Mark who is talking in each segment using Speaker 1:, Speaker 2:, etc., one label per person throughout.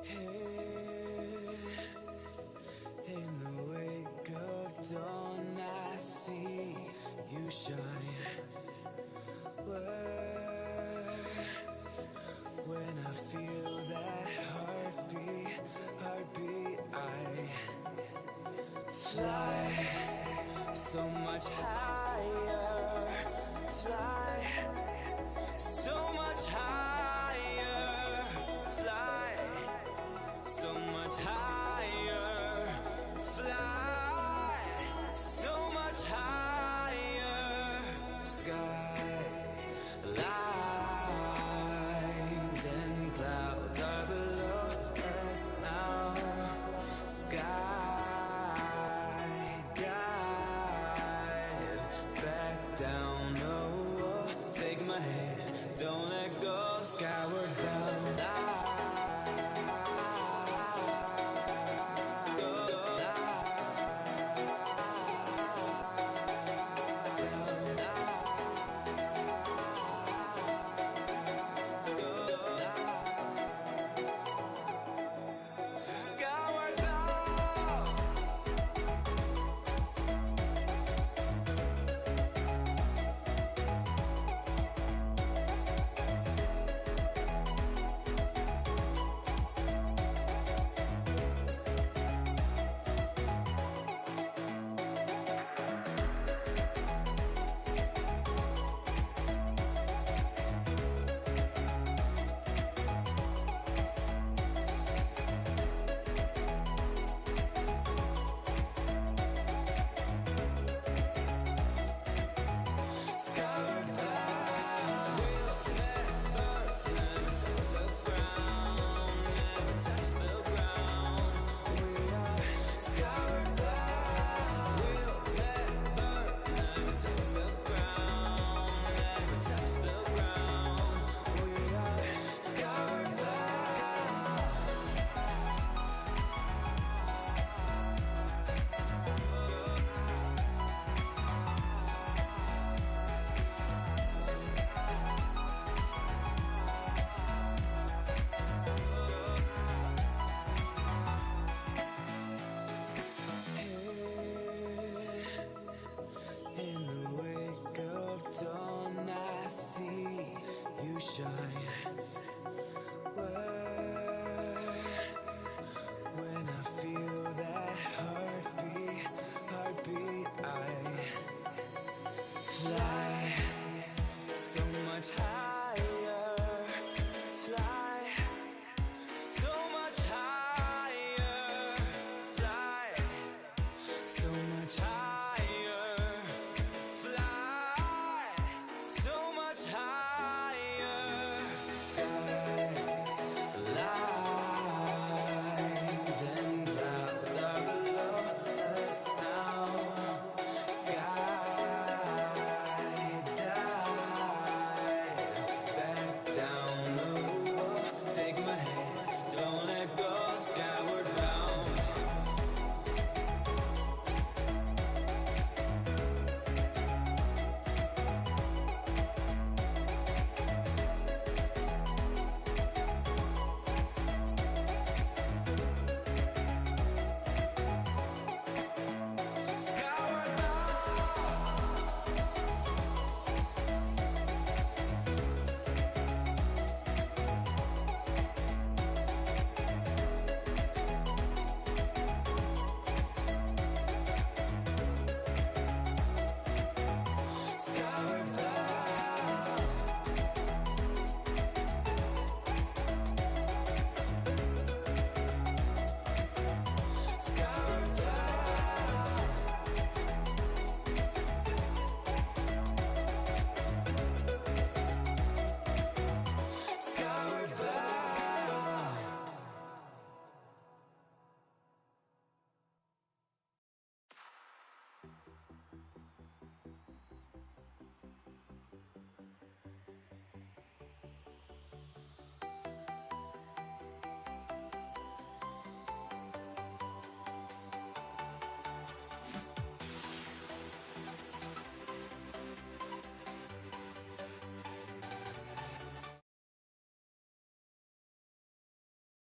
Speaker 1: Here in the wake of dawn, I see you shine. When I feel that heartbeat, I fly so much higher, fly so much higher, fly so much higher, fly so much higher. Skylines and clouds are below us now. Sky dive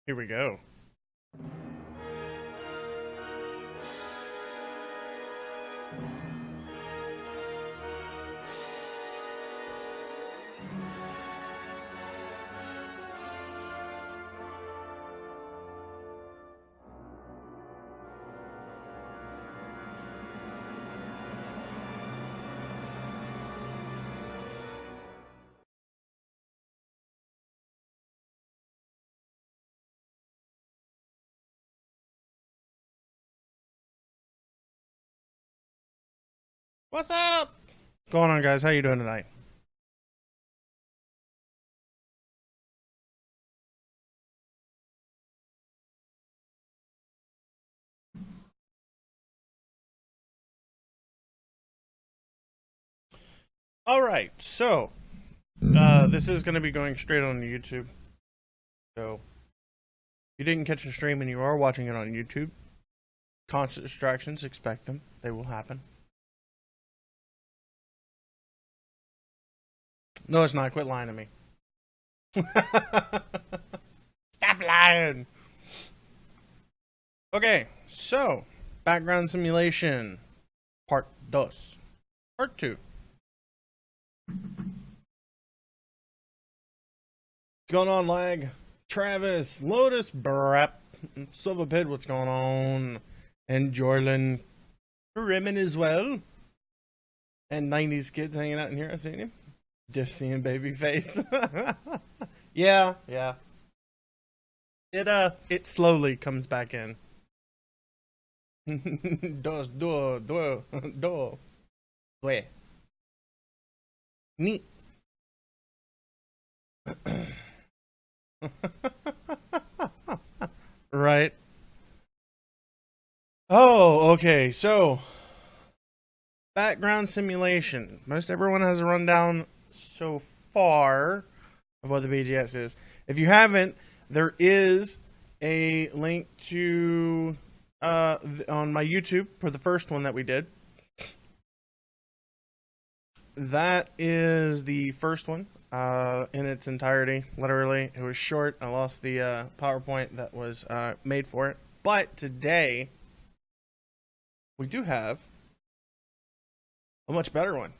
Speaker 2: Here we go. What's up? What's going on, guys? How you doing tonight? All right, so this is going to be going straight on YouTube. So if you didn't catch the stream and you are watching it on YouTube, constant distractions, expect them. They will happen. No, it's not. Quit lying to me. Stop lying. Okay, so background simulation, part 2. Part 2. What's going on, Lag? Travis, Lotus, Brep, Silverpid, what's going on? And Jordan, Rimmon as well. And 90s kids hanging out in here, I seen him. Just seeing Babyface. Yeah. It slowly comes back in. Do. Neat. Right. Oh, okay. So, background simulation. Most everyone has a rundown so far of what the BGS is. If you haven't, there is a link to on my YouTube for the first one that we did. That is the first one in its entirety. Literally, it was short. I lost the PowerPoint that was made for it. But today, we do have a much better one.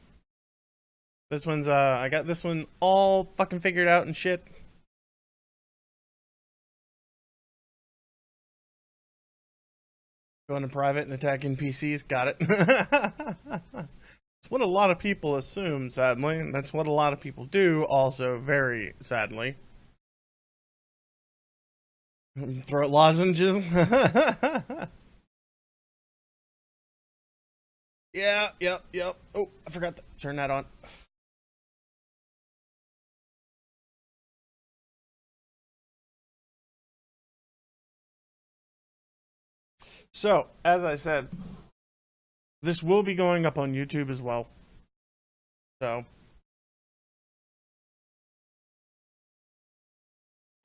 Speaker 2: This one's, I got this one all fucking figured out and shit. Going to private and attacking PCs, got it. It's what a lot of people assume, sadly. That's what a lot of people do, also, very sadly. Throat lozenges. Yep. Oh, I forgot to turn that on. So, as I said, this will be going up on YouTube as well. So,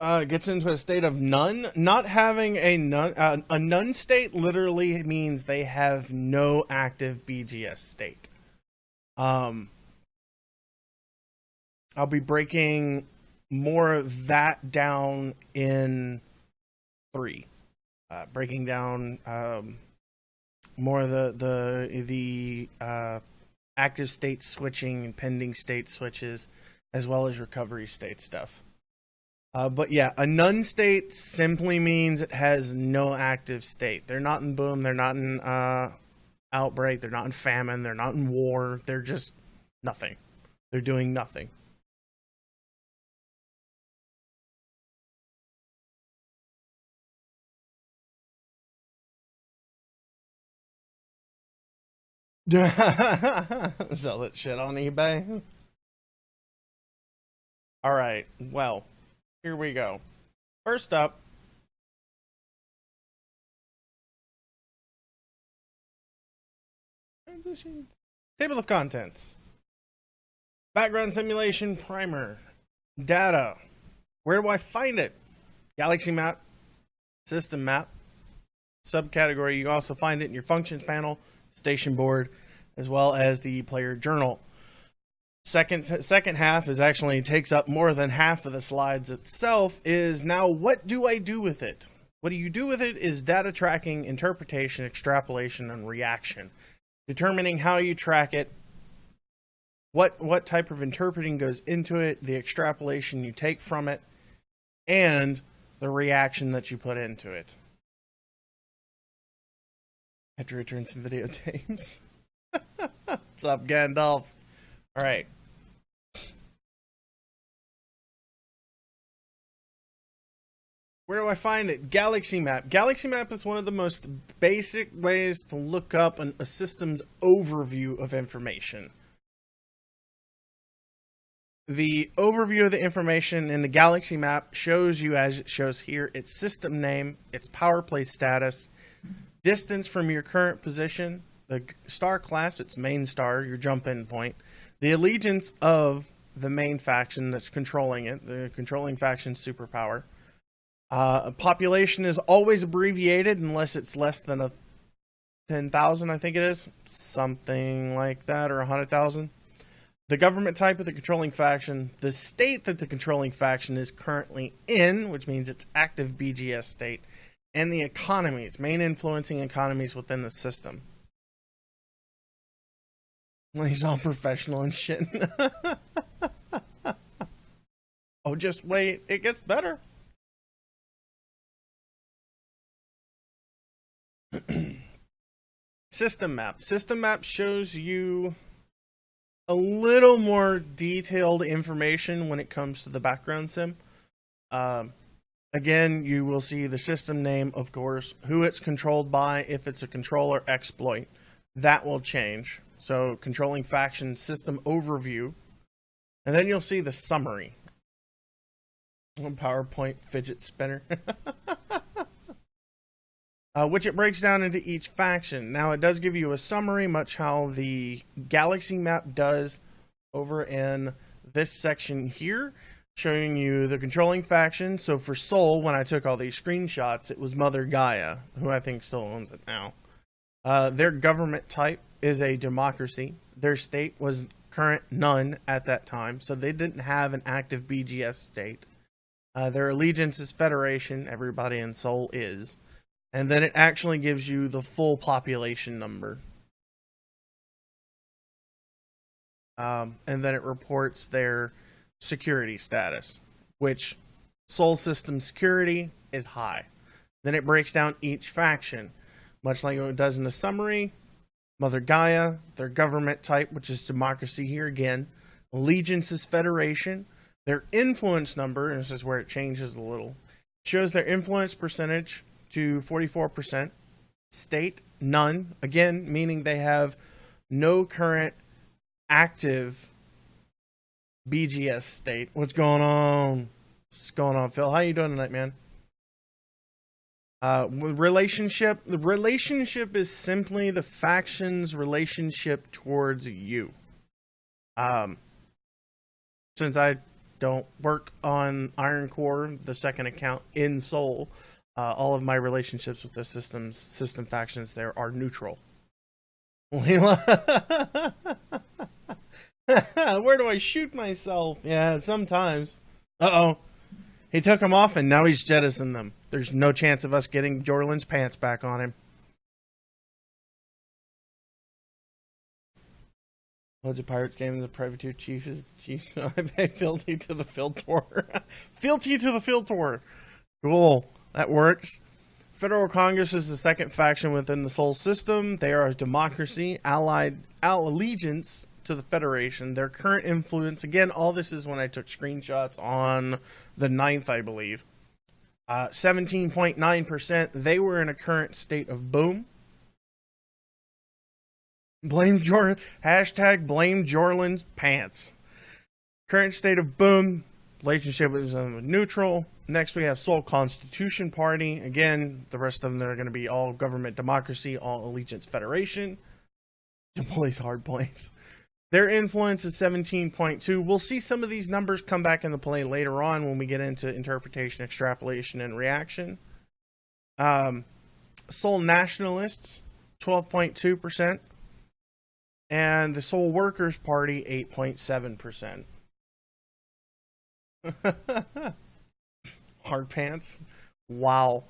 Speaker 2: it gets into a state of none. Not having a none state literally means they have no active BGS state. I'll be breaking more of that down in 3. Breaking down more of the active state switching and pending state switches, as well as recovery state stuff. But yeah, a none state simply means it has no active state. They're not in boom, they're not in outbreak, they're not in famine, they're not in war, they're just nothing. They're doing nothing. Sell that shit on eBay. Alright, well, here we go. First up, transitions. Table of contents. Background simulation primer. Data. Where do I find it? Galaxy map. System map. Subcategory. You also find it in your functions panel, station board, as well as the player journal. Second half is actually takes up more than half of the slides itself. Is now, what do I do with it? What do you do with it is data tracking, interpretation, extrapolation, and reaction. Determining how you track it, what type of interpreting goes into it, the extrapolation you take from it, and the reaction that you put into it. I had to return some videotapes. What's up, Gandalf? All right. Where do I find it? Galaxy Map. Galaxy Map is one of the most basic ways to look up a system's overview of information. The overview of the information in the Galaxy Map shows you, as it shows here, its system name, its power play status, distance from your current position, the star class, its main star, your jump-in point, the allegiance of the main faction that's controlling it, the controlling faction's superpower. Population is always abbreviated unless it's less than 10,000, I think it is. Something like that, or 100,000. The government type of the controlling faction, the state that the controlling faction is currently in, which means it's active BGS state, and the economies, main influencing economies within the system. He's all professional and shit. Oh, just wait. It gets better. System map. System map shows you a little more detailed information when it comes to the background sim. Again, you will see the system name, of course, who it's controlled by, if it's a control or exploit. That will change. So, controlling faction system overview. And then you'll see the summary. PowerPoint fidget spinner. Which it breaks down into each faction. Now, it does give you a summary, much how the Galaxy Map does over in this section here, showing you the controlling faction. So for Sol, when I took all these screenshots, it was Mother Gaia, who I think still owns it now. Their government type is a democracy. Their state was current none at that time, so they didn't have an active BGS state. Their allegiance is Federation. Everybody in Sol is. And then it actually gives you the full population number. And then it reports their security status, which Sol system security is high. Then it breaks down each faction, much like it does in the summary. Mother Gaia, their government type, which is democracy here again. Allegiance is Federation. Their influence number, and this is where it changes a little, shows their influence percentage to 44%. State, none. Again, meaning they have no current active BGS state. What's going on? What's going on, Phil? How you doing tonight, man? Relationship. The relationship is simply the faction's relationship towards you. Since I don't work on Iron Core, the second account in Sol, all of my relationships with the system factions there are neutral. Where do I shoot myself? Yeah, sometimes. Uh-oh. He took them off and now he's jettisoned them. There's no chance of us getting Jorlin's pants back on him. Loads of Pirates game, the privateer chief is the chief. I pay fealty to the field tour. Fealty to the field tour. Cool. That works. Federal Congress is the second faction within the Sol system. They are a democracy, allegiance to the Federation. Their current influence, again, all this is when I took screenshots on the 9th, I believe. 17.9%. They were in a current state of boom. Blame Jorlin. Hashtag blame Jorlin's pants. Current state of boom. Relationship is neutral. Next, we have Sol Constitution Party. Again, the rest of them are going to be all government democracy, all allegiance federation. Police hard points. Their influence is 17.2. We'll see some of these numbers come back into play later on when we get into interpretation, extrapolation, and reaction. Sol Nationalists, 12.2%. And the Soul Workers Party, 8.7%. Hard pants. Wow.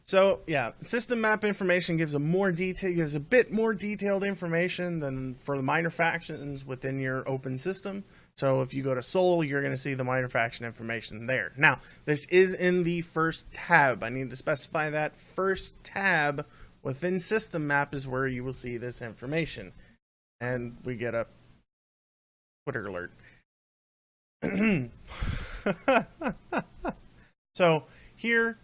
Speaker 2: So yeah, system map information gives a bit more detailed information than for the minor factions within your open system. So if you go to Soul, you're going to see the minor faction information there. Now, this is in the first tab. I need to specify that first tab within system map is where you will see this information. And we get a Twitter alert. So here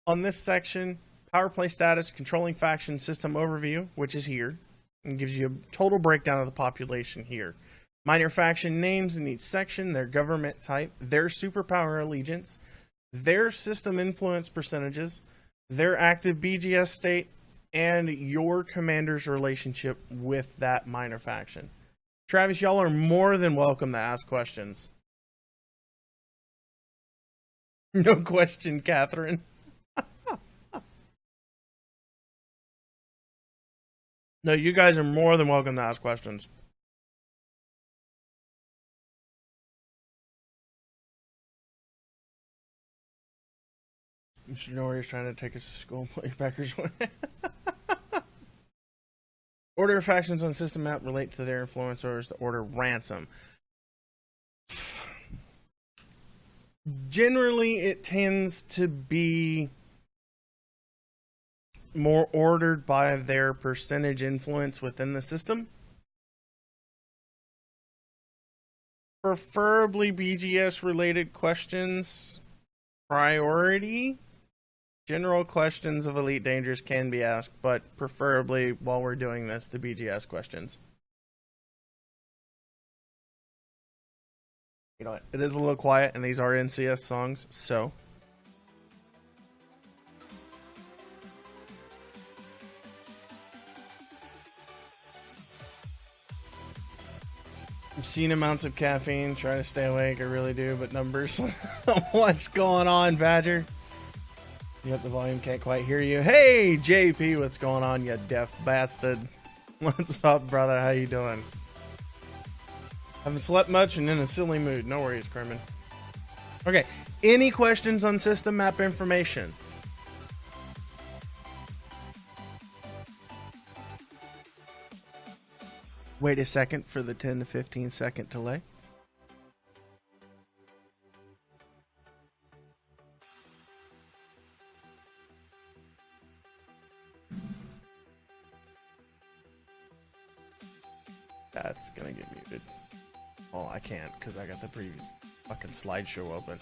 Speaker 2: on this section, power play status, controlling faction, system overview, which is here, and gives you a total breakdown of the population here. Minor faction names in each section, their government type, their superpower allegiance, their system influence percentages, their active BGS state, and your commander's relationship with that minor faction. Travis, y'all are more than welcome to ask questions. No question, Catherine. No, you guys are more than welcome to ask questions. Mr. Norrie's trying to take us to school and put your Packers away. Order of factions on system map relate to their influencers to order ransom. Generally, it tends to be more ordered by their percentage influence within the system. Preferably BGS related questions priority. General questions of Elite Dangerous can be asked, but preferably while we're doing this, the BGS questions. You know what? It is a little quiet, and these are NCS songs, so. Obscene amounts of caffeine, try to stay awake, I really do, but numbers. What's going on, Badger? Yep, the volume can't quite hear you. Hey, JP, what's going on, you deaf bastard? What's up, brother? How you doing? Haven't slept much and in a silly mood. No worries, Kerman. Okay, any questions on system map information? Wait a second for the 10 to 15 second delay. That's gonna get muted. Oh, I can't because I got the fucking slideshow open.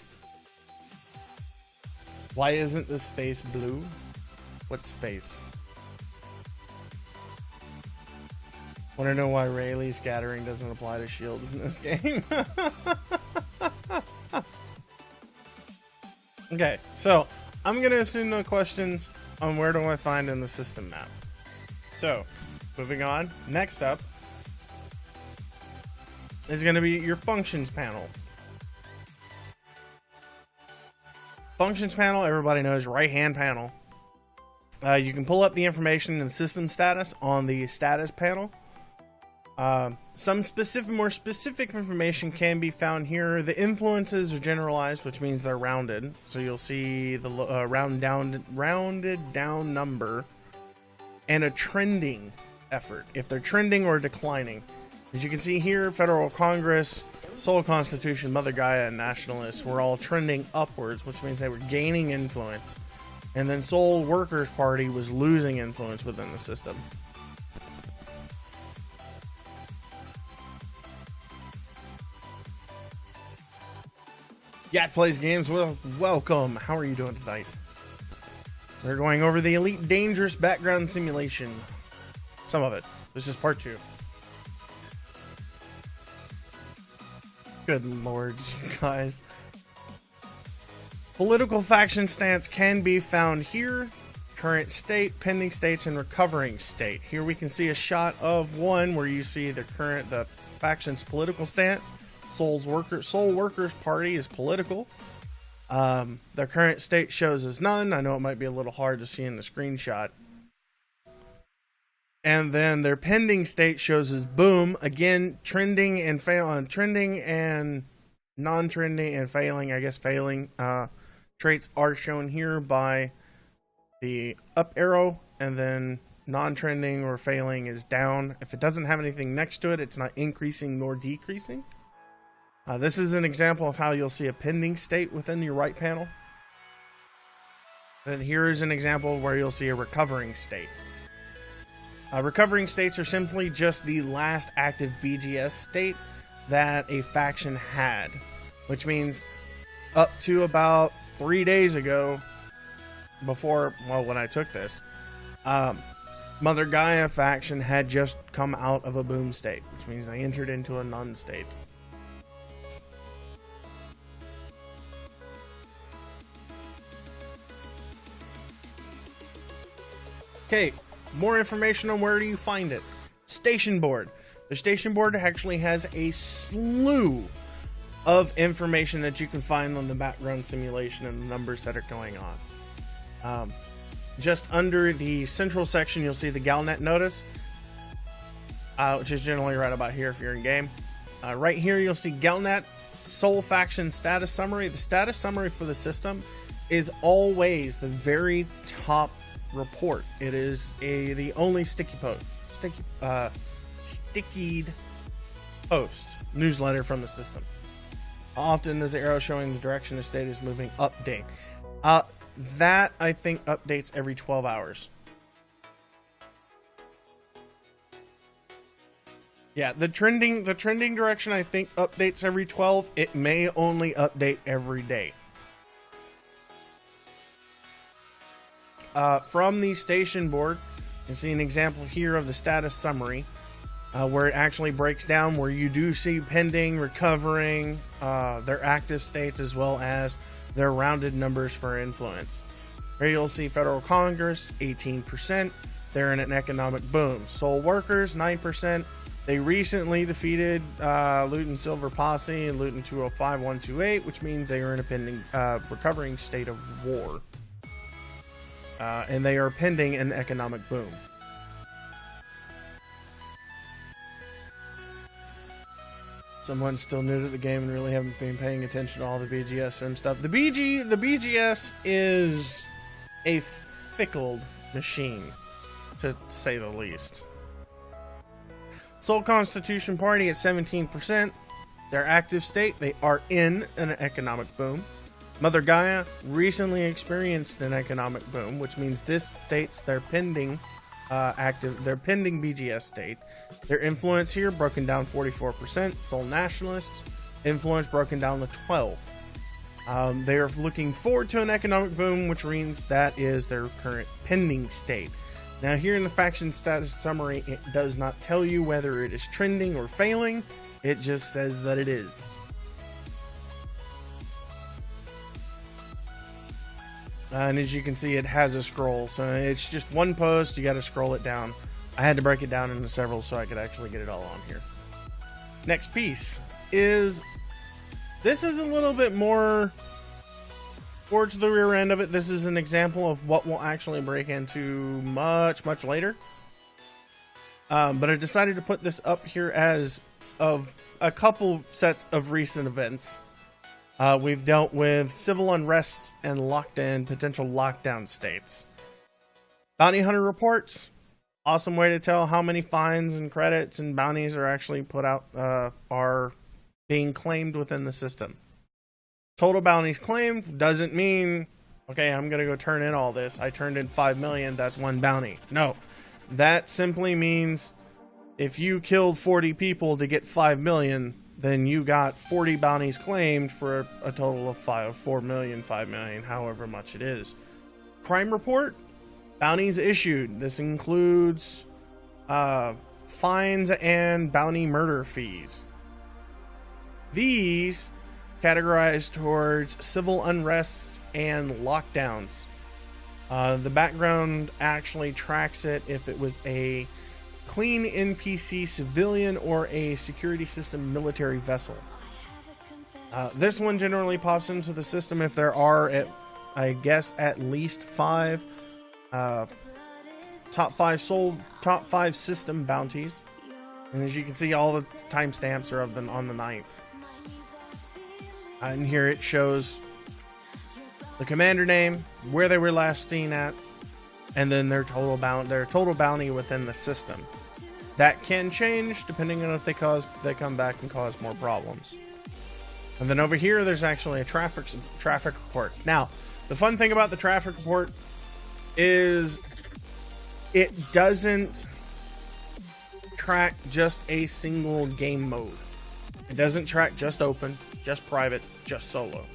Speaker 2: Why isn't the space blue? What space? Want to know why Rayleigh scattering doesn't apply to shields in this game? Okay, so I'm going to assume no questions on where do I find in the system map. So, moving on. Next up is going to be your functions panel. Functions panel, everybody knows, right-hand panel. You can pull up the information and system status on the status panel. Some more specific information can be found here. The influences are generalized, which means they're rounded. So you'll see the rounded down number and a trending effort, if they're trending or declining. As you can see here, Federal Congress, Soul Constitution, Mother Gaia, and Nationalists were all trending upwards, which means they were gaining influence. And then Soul Workers Party was losing influence within the system. Yat Plays Games, well, welcome. How are you doing tonight? We're going over the Elite Dangerous background simulation. Some of it. This is part 2. Good lord, you guys. Political faction stance can be found here. Current state, pending states, and recovering state. Here we can see a shot of one where you see the faction's political stance. Soul Workers Party is political. Their current state shows as none. I know it might be a little hard to see in the screenshot. And then their pending state shows as boom. Again, trending and trending and non-trending and failing, I guess failing traits are shown here by the up arrow, and then non-trending or failing is down. If it doesn't have anything next to it, it's not increasing nor decreasing. This is an example of how you'll see a pending state within your right panel. And here is an example where you'll see a recovering state. Recovering states are simply just the last active BGS state that a faction had, which means up to about 3 days ago, before, well, when I took this, Mother Gaia faction had just come out of a boom state, which means they entered into a none state. Okay, more information on where do you find it. Station board. The station board actually has a slew of information that you can find on the background simulation and the numbers that are going on. Just under the central section, you'll see the Galnet notice, which is generally right about here if you're in game. Right here, you'll see Galnet Soul Faction status summary. The status summary for the system is always the very top report. It is the only stickied post newsletter from the system. Often is the arrow showing the direction the state is moving. Update. That I think updates every 12 hours. Yeah, the trending direction I think updates every 12. It may only update every day. From the station board, you can see an example here of the status summary, where it actually breaks down where you do see pending, recovering, their active states, as well as their rounded numbers for influence. Here you'll see Federal Congress, 18%. They're in an economic boom. Soul Workers, 9%. They recently defeated Luton Silver Posse and Luton 205-128, which means they are in a pending, recovering state of war. And they are pending an economic boom. Someone's still new to the game and really haven't been paying attention to all the BGS and stuff. The BGS is a fickled machine, to say the least. Soul Constitution Party at 17%. Their active state, they are in an economic boom. Mother Gaia recently experienced an economic boom, which means this states their pending their pending BGS state. Their influence here broken down 44%. Soul Nationalists influence broken down to 12. They are looking forward to an economic boom, which means that is their current pending state. Now here in the faction status summary, it does not tell you whether it is trending or failing. It just says that it is. And as you can see, it has a scroll, so it's just one post. You got to scroll it down. I had to break it down into several so I could actually get it all on here. Next piece is, this is a little bit more towards the rear end of it. This is an example of what we'll actually break into much later. But I decided to put this up here as of a couple sets of recent events. We've dealt with civil unrest and potential lockdown states. Bounty Hunter reports. Awesome way to tell how many fines and credits and bounties are actually put out, are being claimed within the system. Total bounties claimed doesn't mean, okay, I'm going to go turn in all this. I turned in 5 million, that's one bounty. No, that simply means if you killed 40 people to get 5 million, then you got 40 bounties claimed for a total of 4 million, 5 million, however much it is. Crime report, bounties issued. This includes fines and bounty murder fees. These categorized towards civil unrests and lockdowns. The background actually tracks it if it was a clean NPC civilian or a security system military vessel. This one generally pops into the system if there are, I guess, at least 5 top 5 system bounties. And as you can see, all the timestamps are on the 9th. And here it shows the commander name, where they were last seen at, and then their total bounty within the system. That can change depending on if they come back and cause more problems. And then over here, there's actually a traffic report. Now, the fun thing about the traffic report is it doesn't track just a single game mode. It doesn't track just open, just private, just solo.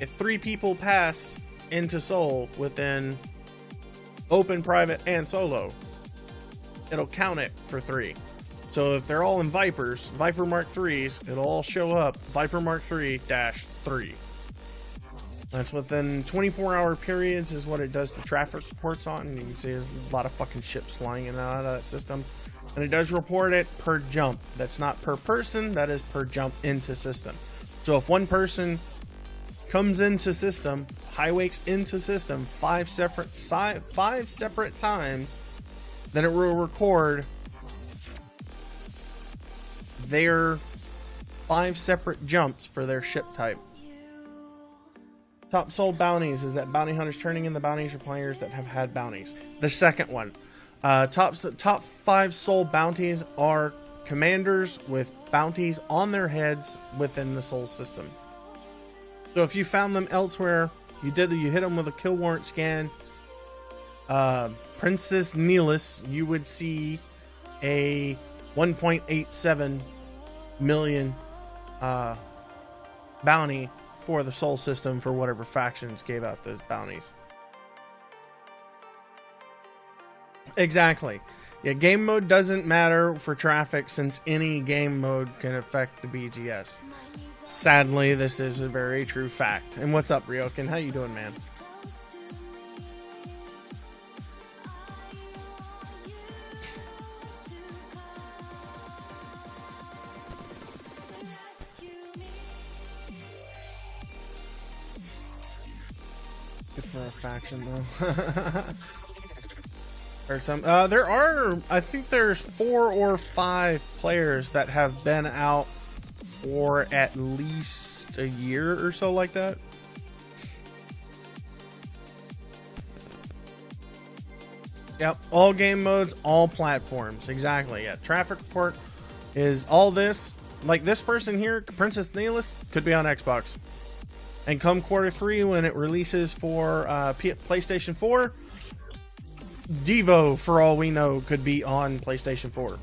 Speaker 2: If 3 people pass into Sol within open, private, and solo, it'll count it for 3. So if they're all in Vipers, Viper Mark 3s, it'll all show up Viper Mark 3-3. That's within 24-hour periods is what it does the traffic reports on. And you can see there's a lot of fucking ships flying in and out of that system. And it does report it per jump. That's not per person, that is per jump into system. So if one person comes into system, highwakes into system 5 separate times, then it will record their 5 separate jumps for their ship type. Top sold bounties is that bounty hunters turning in the bounties for players that have had bounties. The second one, top 5 sold bounties are commanders with bounties on their heads within the Sol system. So if you found them elsewhere, you hit them with a kill warrant scan. Princess Neelis, you would see a 1.87 million bounty for the Sol system for whatever factions gave out those bounties. Exactly. Yeah, game mode doesn't matter for traffic since any game mode can affect the BGS. Sadly, this is a very true fact. And what's up, Ryokin? How you doing, man? Good for a faction, though. Or some. There are, I think there's 4 or 5 players that have been out for at least a year or so like that. Yep, all game modes, all platforms. Exactly, yeah. Traffic report is all this. Like this person here, Princess Neelis, could be on Xbox. And come Q3 when it releases for PlayStation 4, Devo, for all we know, could be on PlayStation 4.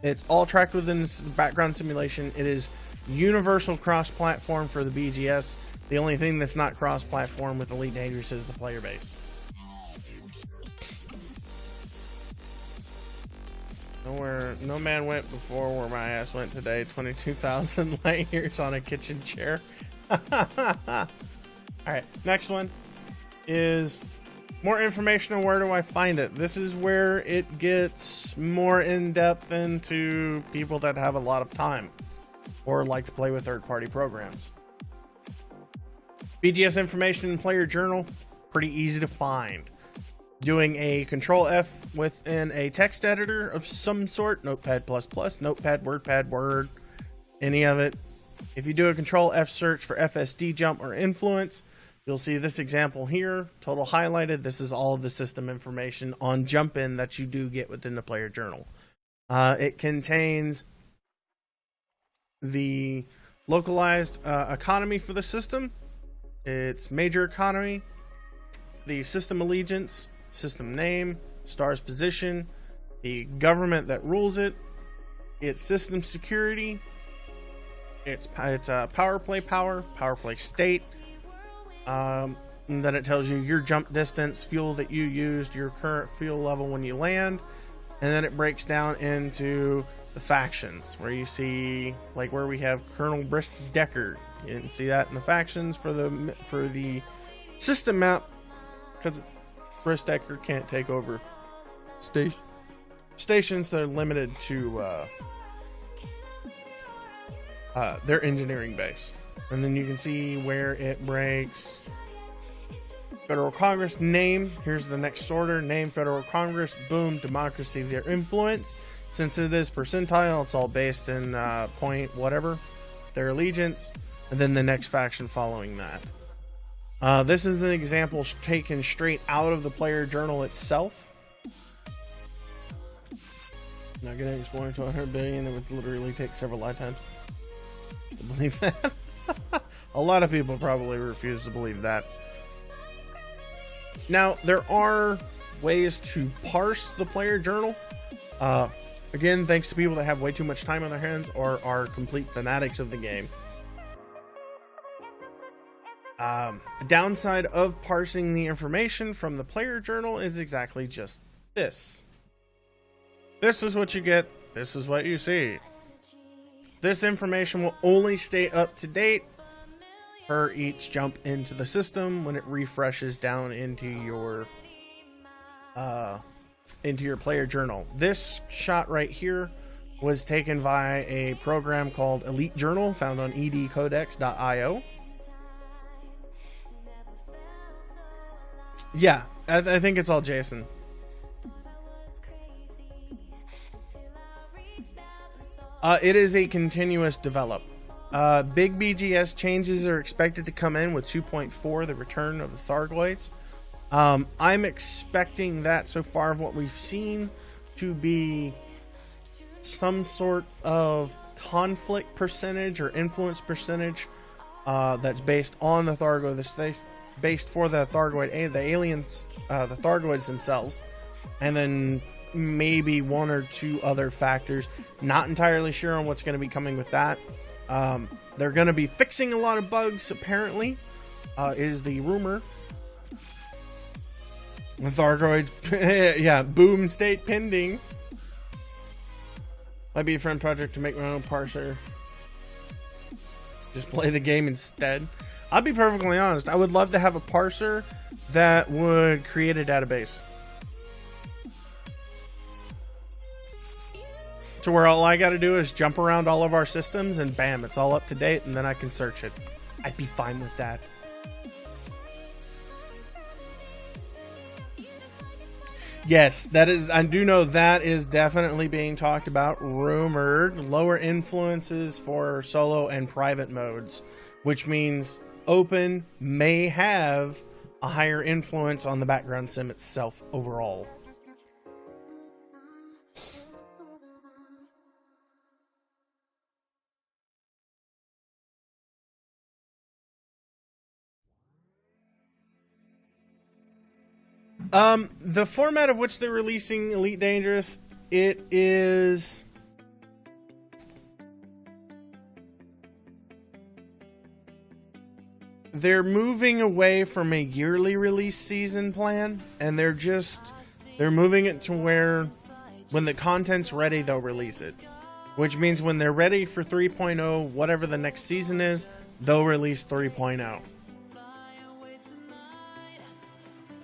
Speaker 2: It's all tracked within the background simulation. It is universal cross-platform for the BGS. The only thing that's not cross-platform with Elite Dangerous is the player base. No man went before where my ass went today. 22,000 light years on a kitchen chair. Alright, next one is more information on where do I find it. This is where it gets more in-depth into people that have a lot of time or like to play with third-party programs. BGS information in player journal, pretty easy to find. Doing a Control F within a text editor of some sort, Notepad++, Notepad, WordPad, Word, any of it. If you do a Control F search for FSD jump or influence, you'll see this example here, total highlighted. This is all of the system information on jump in that you do get within the player journal. It contains the localized economy for the system, its major economy, the system allegiance, system name, star's position, the government that rules it, its system security, its power play state, and then it tells you your jump distance, fuel that you used, your current fuel level when you land, and then it breaks down into the factions where you see like where we have Colonel Brisk Decker. You didn't see that in the factions for the system map because Brisk Decker can't take over stations. They're limited to their engineering base. And then you can see where it breaks Federal Congress, name. Here's the next order. Name, Federal Congress, boom, democracy, their influence. Since it is percentile, it's all based in point whatever, their allegiance, and then the next faction following that. This is an example taken straight out of the player journal itself. Not going to explore to 100 billion. It would literally take several lifetimes just to believe that. A lot of people probably refuse to believe that. Now, there are ways to parse the player journal. Again, thanks to people that have way too much time on their hands or are complete fanatics of the game. A downside of parsing the information from the player journal is exactly just this. This is what you get. This is what you see. This information will only stay up to date per each jump into the system when it refreshes down into your player journal. This shot right here was taken by a program called Elite Journal, found on edcodex.io. Yeah, I think it's all Jason. It is a continuous develop. Big BGS changes are expected to come in with 2.4, the return of the Thargoids. I'm expecting that so far of what we've seen to be some sort of conflict percentage or influence percentage that's based on the Thargoid, based for the Thargoid, the aliens, the Thargoids themselves, and then maybe one or two other factors. Not entirely sure on what's going to be coming with that. They're going to be fixing a lot of bugs, apparently, is the rumor. The Thargoids, yeah, boom state pending. Might be a friend project to make my own parser. Just play the game instead. I'll be perfectly honest. I would love to have a parser that would create a database. To where all I got to do is jump around all of our systems and bam, it's all up to date, and then I can search it. I'd be fine with that. Yes, that is, I do know that is definitely being talked about, rumored. Lower influences for solo and private modes, which means open may have a higher influence on the background sim itself overall. The format of which they're releasing Elite Dangerous, it is they're moving away from a yearly release season plan, and they're moving it to where when the content's ready, they'll release it. Which means when they're ready for 3.0, whatever the next season is, they'll release 3.0.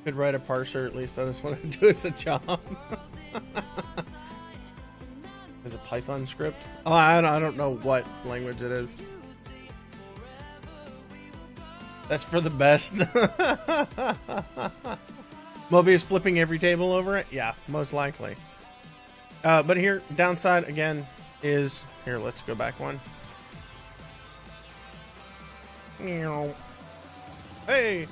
Speaker 2: Could write a parser, at least I just want to do as a job. Is a Python script? Oh, I don't know what language it is. That's for the best. Mobius flipping every table over it? Yeah, most likely. But here, downside again is, here, let's go back one. Hey!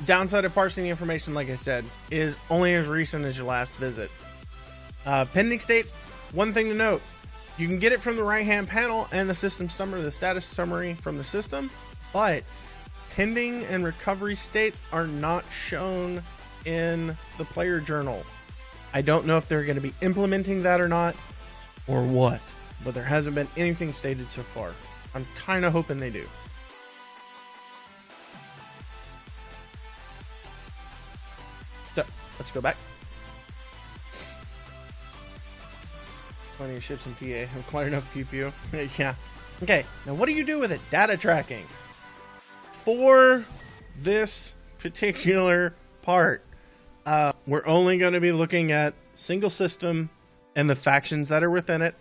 Speaker 2: Downside of parsing the information, like I said, is only as recent as your last visit. Pending states, one thing to note, you can get it from the right-hand panel and the system summary, the status summary from the system, but pending and recovery states are not shown in the player journal. I don't know if they're going to be implementing that or not, or what, but there hasn't been anything stated so far. I'm kind of hoping they do. So, let's go back. Plenty of ships in PA. Have quite enough pew pew. Yeah. Okay. Now, what do you do with it? Data tracking. For this particular part, we're only going to be looking at single system and the factions that are within it.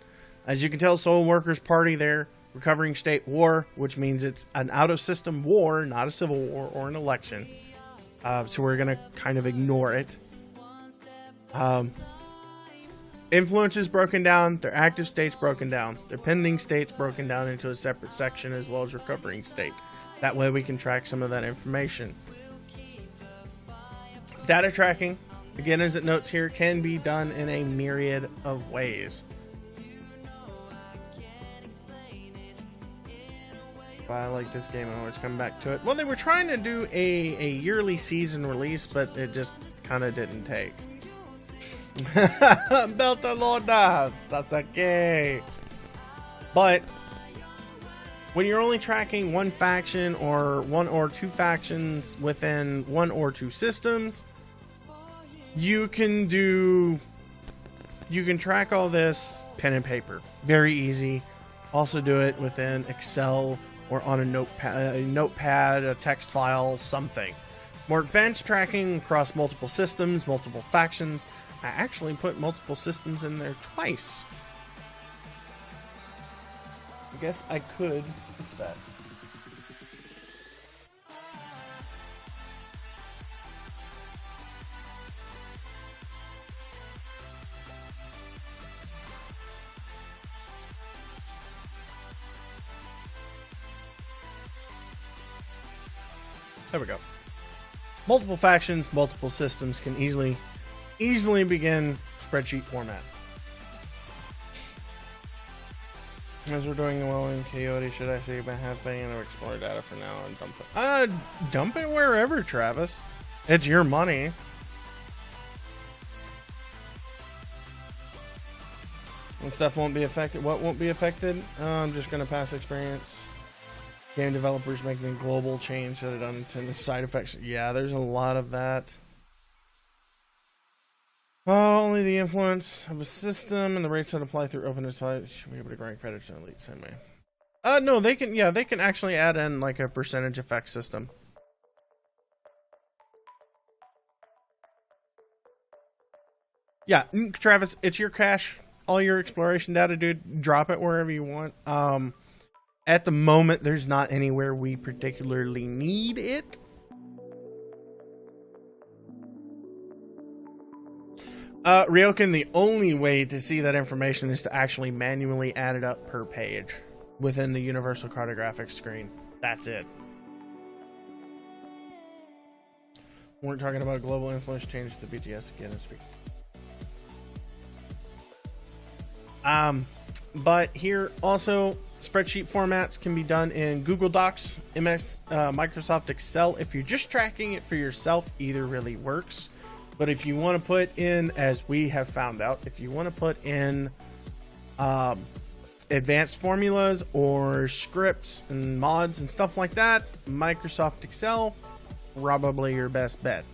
Speaker 2: As you can tell, Soul Workers Party there, Recovering state war, which means it's an out-of-system war, not a civil war or an election. So we're going to kind of ignore it. Influence is broken down, their active states broken down, their pending states broken down into a separate section, as well as recovering state. That way we can track some of that information. Data tracking, again as it notes here, can be done in a myriad of ways. I like this game, I always come back to it. Well, they were trying to do a yearly season release, but it just kind of didn't take. Beltalona, Sasuke. But when you're only tracking one faction or one or two factions within one or two systems, you can track all this pen and paper. Very easy. Also do it within Excel or on a notepad, a text file, something. More advanced tracking across multiple systems, multiple factions. I actually put multiple systems in there twice. I guess I could fix that. There we go. Multiple factions, multiple systems can easily begin spreadsheet format. As we're doing well in Coyote, should I say about half paying or explore data for now and dump it? Dump it wherever, Travis. It's your money. And stuff won't be affected. What won't be affected? I'm just gonna pass experience. Game developers making a global change that unintended side effects. Yeah, there's a lot of that. Only the influence of a system and the rates that apply through openness should be able to grant credits to elite same way. No, they can. Yeah, they can actually add in like a percentage effect system. Yeah, Travis, it's your cache, all your exploration data, dude. Drop it wherever you want. At the moment, there's not anywhere we particularly need it. Ryokin, the only way to see that information is to actually manually add it up per page within the universal cartographic screen. That's it. We're talking about global influence change to the BTS again this week. But here also, spreadsheet formats can be done in Google Docs, MS, Microsoft Excel. If you're just tracking it for yourself, either really works. But if you want to put in, as we have found out, if you want to put in advanced formulas or scripts and mods and stuff like that, Microsoft Excel, probably your best bet.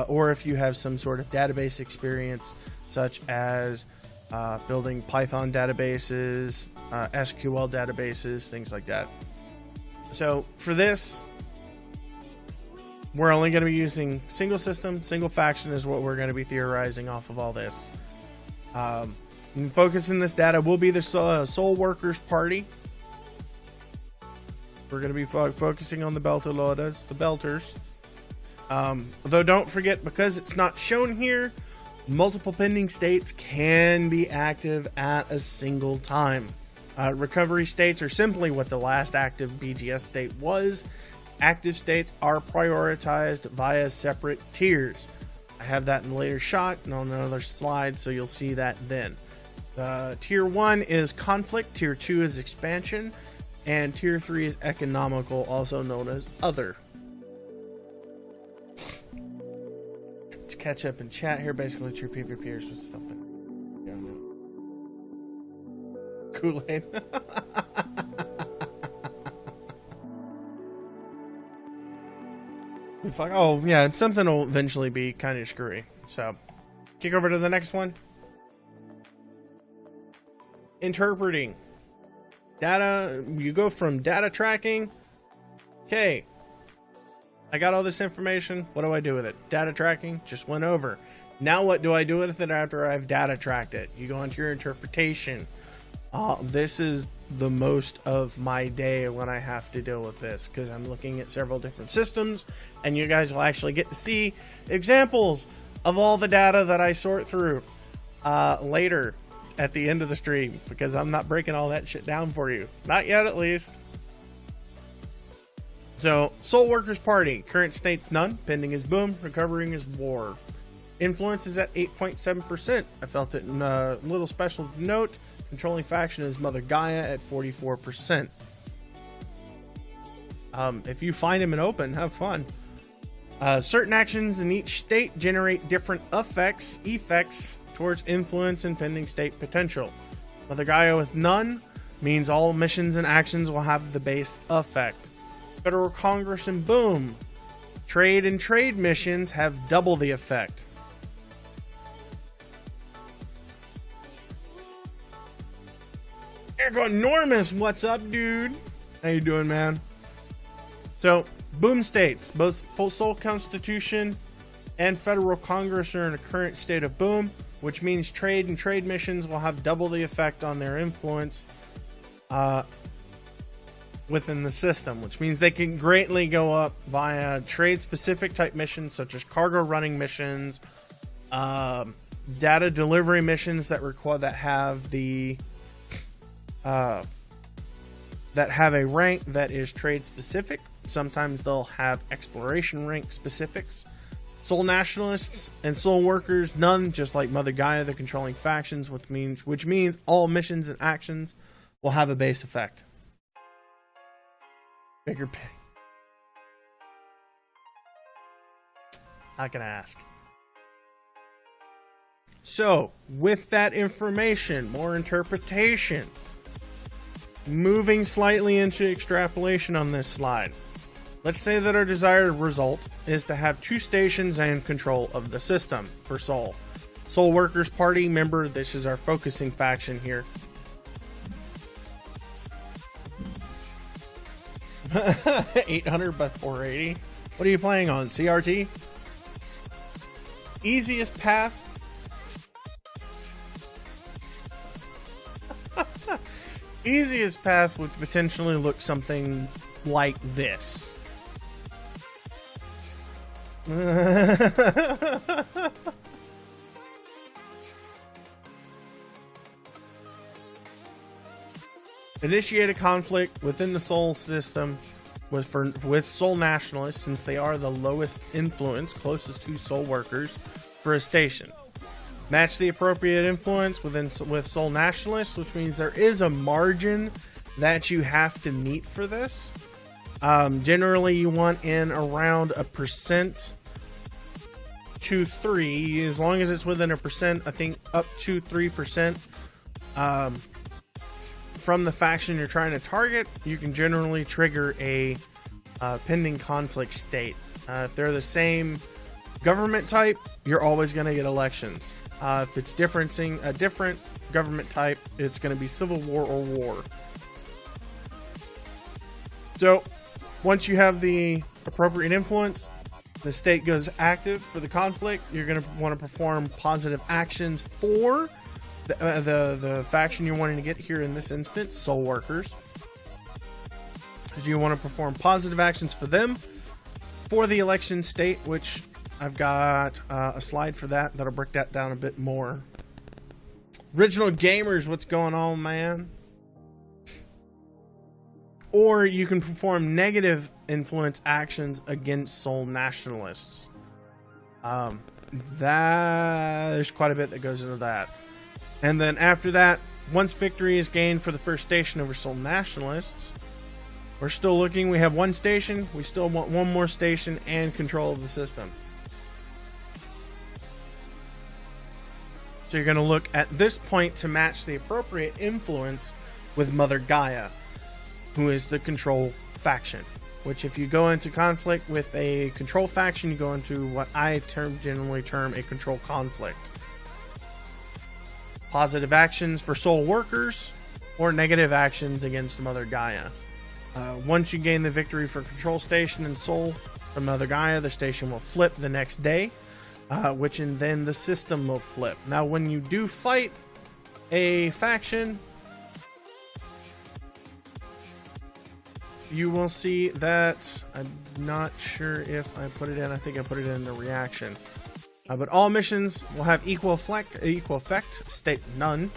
Speaker 2: Or if you have some sort of database experience, such as building Python databases, SQL databases, things like that. So for this, we're only going to be using single system, single faction is what we're going to be theorizing off of all this. Focus in this data will be the Soul Workers Party. We're going to be focusing on the Beltalodas, the Belters. Although don't forget, because it's not shown here, multiple pending states can be active at a single time. Recovery states are simply what the last active BGS state was. Active states are prioritized via separate tiers. I have that in a later shot and on another slide, so you'll see that then. Tier 1 is conflict, Tier 2 is expansion, and Tier 3 is economical, also known as other. Let's catch up in chat here. Basically, true PvPers with stuff like Kool-Aid. Oh, yeah, something will eventually be kind of screwy. So, kick over to the next one. Interpreting. Data, you go from data tracking. Okay. I got all this information. What do I do with it? Data tracking, just went over. Now what do I do with it after I've data tracked it? You go into your interpretation. This is the most of my day when I have to deal with this, because I'm looking at several different systems, and you guys will actually get to see examples of all the data that I sort through later at the end of the stream, because I'm not breaking all that shit down for you. Not yet, at least. So, Soul Workers Party. Current state's none. Pending is boom. Recovering is war. Influence is at 8.7%. I felt it in a little special note. Controlling faction is Mother Gaia at 44%. If you find him in open, have fun. Certain actions in each state generate different effects towards influence and pending state potential. Mother Gaia with none means all missions and actions will have the base effect. Federal Congress and boom. Trade and trade missions have double the effect. Enormous, what's up, dude? How you doing, man? So, boom states, both full Soul Constitution and Federal Congress are in a current state of boom, which means trade and trade missions will have double the effect on their influence within the system, which means they can greatly go up via trade-specific type missions, such as cargo running missions, data delivery missions that have the that have a rank that is trade specific. Sometimes they'll have exploration rank specifics. Soul Nationalists and Soul Workers, none, just like Mother Gaia, the controlling factions, which means all missions and actions will have a base effect. Bigger pay. I can ask. So, with that information, more interpretation, moving slightly into extrapolation on this slide. Let's say that our desired result is to have 2 stations and control of the system for Soul. Soul Workers Party, remember this is our focusing faction here. $800 by 480. What are you playing on? CRT? Easiest path. Easiest path would potentially look something like this. Initiate a conflict within the Soul system with Soul Nationalists, since they are the lowest influence, closest to Soul Workers, for a station. Match the appropriate influence with Soul Nationalists, which means there is a margin that you have to meet for this. Generally, you want in around 1% to 3%, as long as it's within 1%. I think up to 3%. From the faction you're trying to target, you can generally trigger a pending conflict state. If they're the same government type, you're always going to get elections. If it's a different government type, it's going to be civil war or war. So, once you have the appropriate influence, the state goes active for the conflict. You're going to want to perform positive actions for the faction you're wanting to get here in this instance, Soul Workers. You want to perform positive actions for them for the election state, which I've got a slide for that'll break that down a bit more. Original Gamers, what's going on, man? Or you can perform negative influence actions against Soul Nationalists. There's quite a bit that goes into that. And then after that, once victory is gained for the first station over Soul Nationalists, we're still looking. We have 1 station. We still want 1 more station and control of the system. So you're going to look at this point to match the appropriate influence with Mother Gaia, who is the control faction. Which, if you go into conflict with a control faction, you go into what I generally term a control conflict. Positive actions for Soul Workers, or negative actions against Mother Gaia. Once you gain the victory for control station and Soul from Mother Gaia, the station will flip the next day, and then the system will flip. Now, when you do fight a faction, you will see that I'm not sure if I put it in. I think I put it in the reaction. But all missions will have equal effect, state none.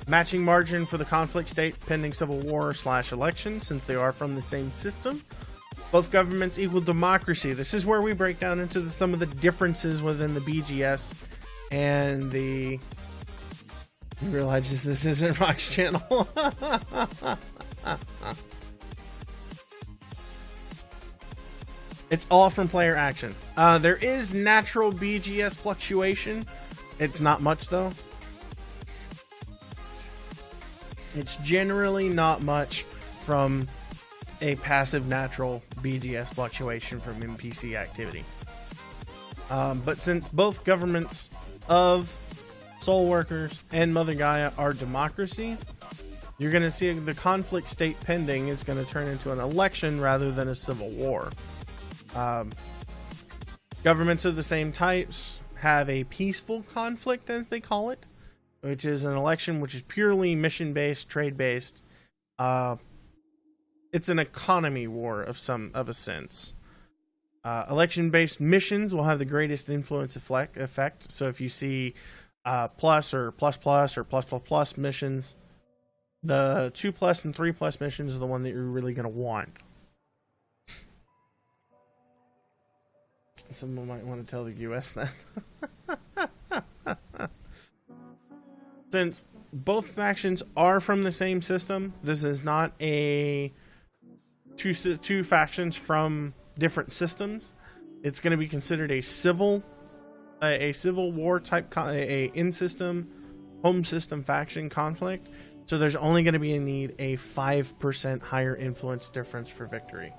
Speaker 2: Matching margin for the conflict state pending civil war / election, since they are from the same system. Both governments equal democracy. This is where we break down into some of the differences within the BGS and the... You realize this isn't Rock's channel. It's all from player action. There is natural BGS fluctuation. It's not much though. It's generally not much from a passive natural BGS fluctuation from NPC activity. But since both governments of Soul Workers and Mother Gaia are democracy, you're going to see the conflict state pending is going to turn into an election rather than a civil war. Governments of the same types have a peaceful conflict, as they call it, which is an election which is purely mission-based, trade-based. It's an economy war of a sense. Election-based missions will have the greatest influence effect. So if you see plus or plus plus or plus plus plus missions, the 2+ and 3+ missions are the one that you're really going to want. Someone might want to tell the US that. Since both factions are from the same system, this is not a two factions from different systems. It's going to be considered a civil war type, a in-system, home system faction conflict. So there's only going to be a 5% higher influence difference for victory.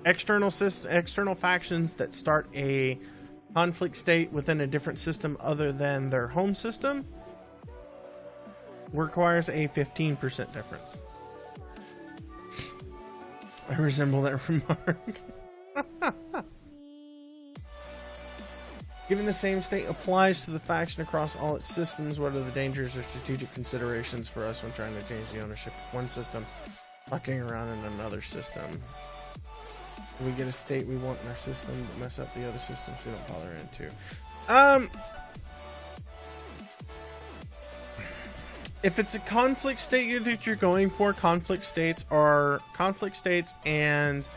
Speaker 2: External factions that start a conflict state within a different system other than their home system requires a 15% difference. I resemble that remark. Given the same state applies to the faction across all its systems, what are the dangers or strategic considerations for us when trying to change the ownership of one system, fucking around in another system? We get a state we want in our system, but mess up the other systems we don't bother into. If it's a conflict state that you're going for, conflict states and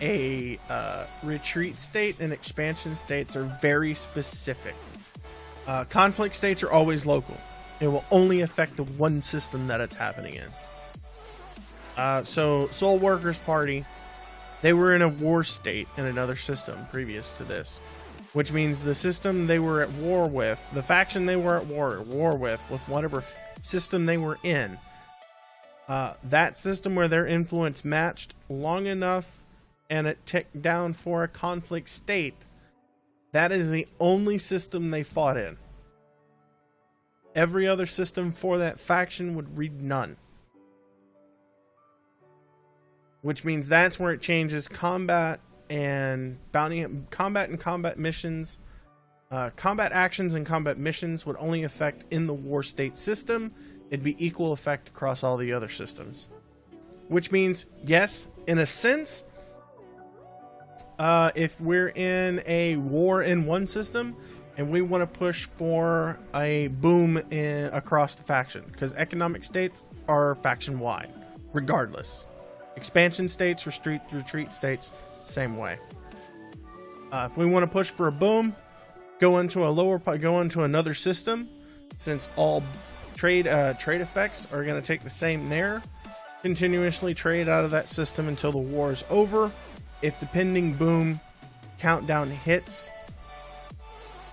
Speaker 2: a retreat state and expansion states are very specific. Conflict states are always local. It will only affect the one system that it's happening in. So Soul Workers Party, they were in a war state in another system previous to this, which means the system they were at war with, the faction they were at war with whatever system they were in, that system where their influence matched long enough and it ticked down for a conflict state, that is the only system they fought in. Every other system for that faction would read none. Which means that's where it changes combat and combat missions. Combat actions and combat missions would only affect in the war state system. It'd be equal effect across all the other systems. Which means, yes, in a sense, if we're in a war in one system and we want to push for a boom across the faction, because economic states are faction wide, regardless. Expansion states, retreat states, same way. If we want to push for a boom, go into another system, since all trade effects are going to take the same there. Continuously trade out of that system until the war is over. If the pending boom countdown hits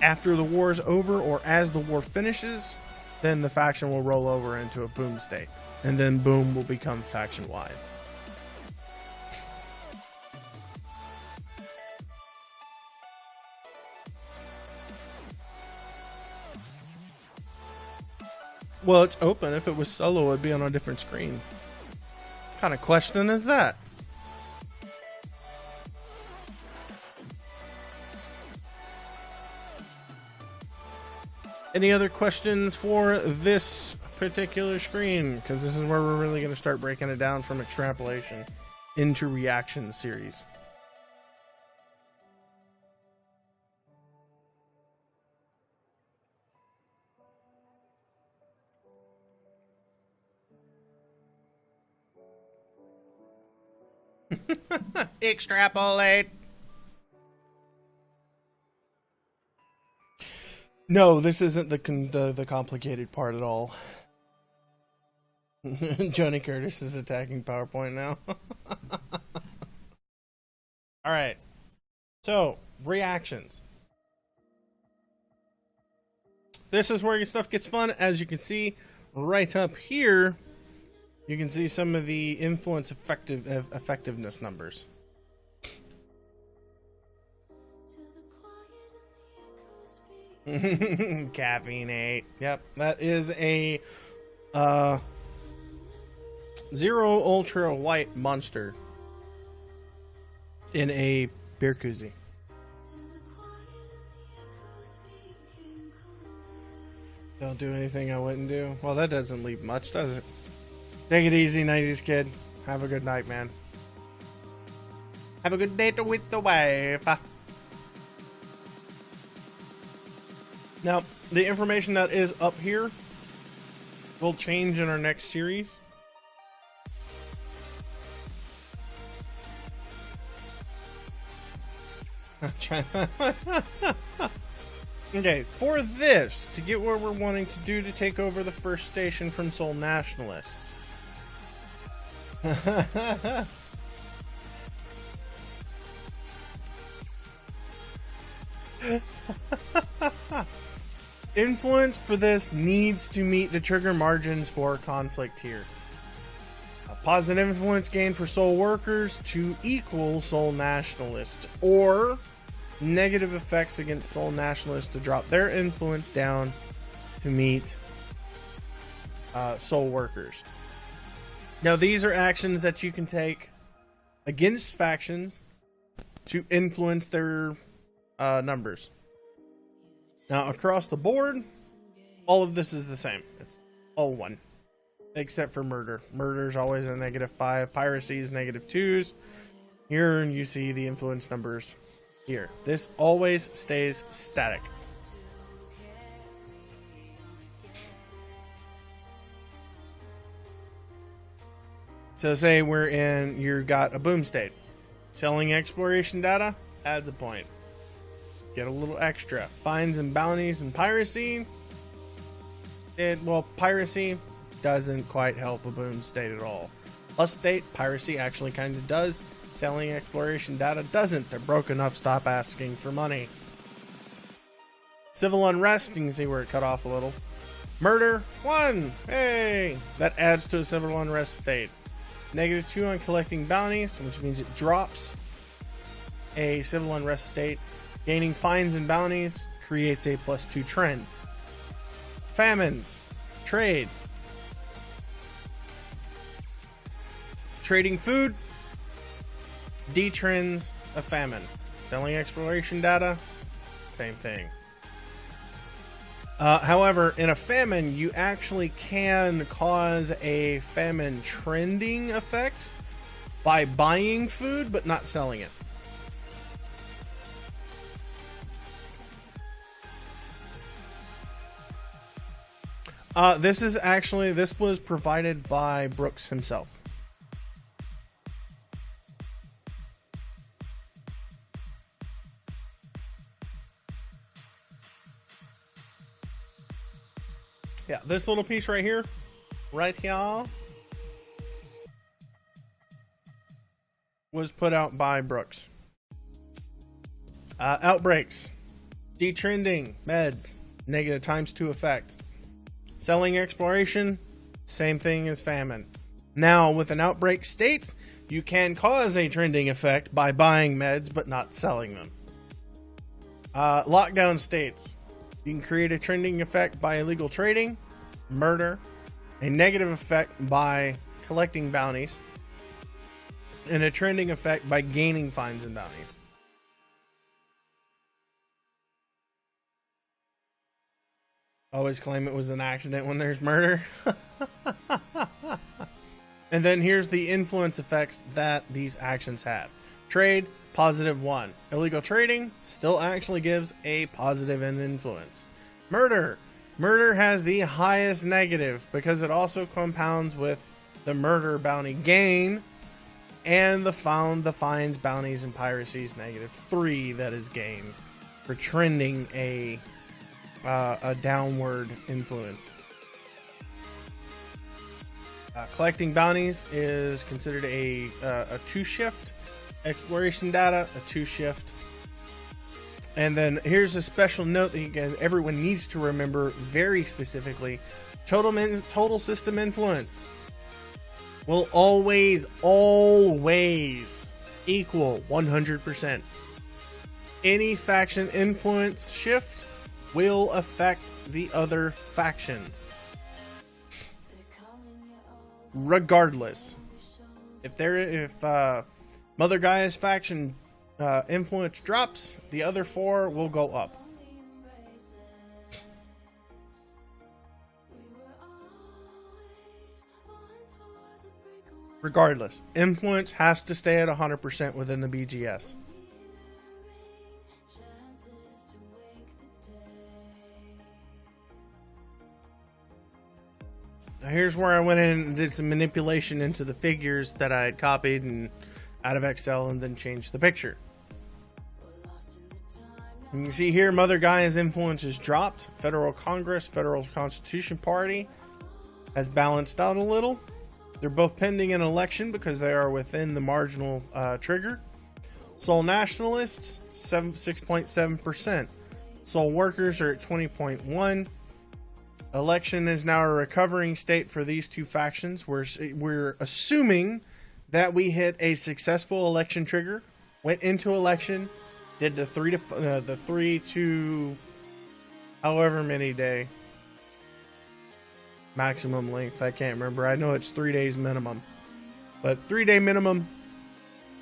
Speaker 2: after the war is over or as the war finishes, then the faction will roll over into a boom state, and then boom will become faction wide. Well, it's open. If it was solo, it'd be on a different screen. What kind of question is that? Any other questions for this particular screen, because this is where we're really going to start breaking it down from extrapolation into reaction series. Extrapolate. No, this isn't the complicated part at all. Johnny Curtis is attacking PowerPoint now. All right. So, reactions. This is where your stuff gets fun. As you can see, right up here, you can see some of the influence effectiveness numbers. Caffeinate. Yep, that is a 0 ultra white monster in a beer koozie. Don't do anything I wouldn't do. Well, that doesn't leave much, does it? Take it easy, 90s kid. Have a good night, man. Have a good date with the wife. Now, the information that is up here will change in our next series. Okay, for this, to get where we're wanting to do to take over the first station from Soul Nationalists. Influence for this needs to meet the trigger margins for conflict here. A positive influence gain for Soul Workers to equal Soul Nationalists, or negative effects against Soul Nationalists to drop their influence down to meet Soul Workers. Now, these are actions that you can take against factions to influence their numbers. Now, across the board, all of this is the same. It's all one, except for murder. Murder is always a -5. Piracy is -2s. Here you see the influence numbers here. This always stays static. So say we're in, you got a boom state. Selling exploration data adds a point. Get a little extra. Fines and bounties and piracy. Well, piracy doesn't quite help a boom state at all. Plus state, piracy actually kind of does. Selling exploration data doesn't. They're broke enough, stop asking for money. Civil unrest, you can see where it cut off a little. Murder, 1. Hey! That adds to a civil unrest state. -2 on collecting bounties, which means it drops a civil unrest state. Gaining fines and bounties creates a +2 trend. Famines. Trade. Trading food detrends a famine. Selling exploration data, same thing. However, in a famine, you actually can cause a famine trending effect by buying food but not selling it. This was provided by Brooks himself. Yeah, this little piece right here, was put out by Brooks. Outbreaks, detrending meds, -2 effect. Selling exploration, same thing as famine. Now, with an outbreak state, you can cause a trending effect by buying meds but not selling them. Lockdown states, you can create a trending effect by illegal trading, murder, a negative effect by collecting bounties, and a trending effect by gaining fines and bounties. Always claim it was an accident when there's murder. And then here's the influence effects that these actions have. Trade, +1. Illegal trading still actually gives a positive in influence. Murder. Murder has the highest negative because it also compounds with the murder bounty gain and the fines, bounties, and piracies -3 that is gained for trending a downward influence. Collecting bounties is considered a 2-shift. Exploration data, a 2-shift. And then here's a special note that everyone needs to remember very specifically. Total system influence will always equal 100%. Any faction influence shift will affect the other factions. Regardless. If Mother Gaia's faction influence drops, the other 4 will go up. Regardless, influence has to stay at 100% within the BGS. Now here's where I went in and did some manipulation into the figures that I had copied and out of Excel and then changed the picture. You can see here Mother Gaia's influence is dropped. Federal Congress, Federal Constitution Party has balanced out a little. They're both pending an election because they are within the marginal trigger. Soul Nationalists, 6.7%. Soul Workers are at 20.1%. Election is now a recovering state for these two factions. We're assuming that we hit a successful election trigger, went into election, did the 3 to however many day maximum length. I can't remember. I know it's 3 days minimum, but 3-day minimum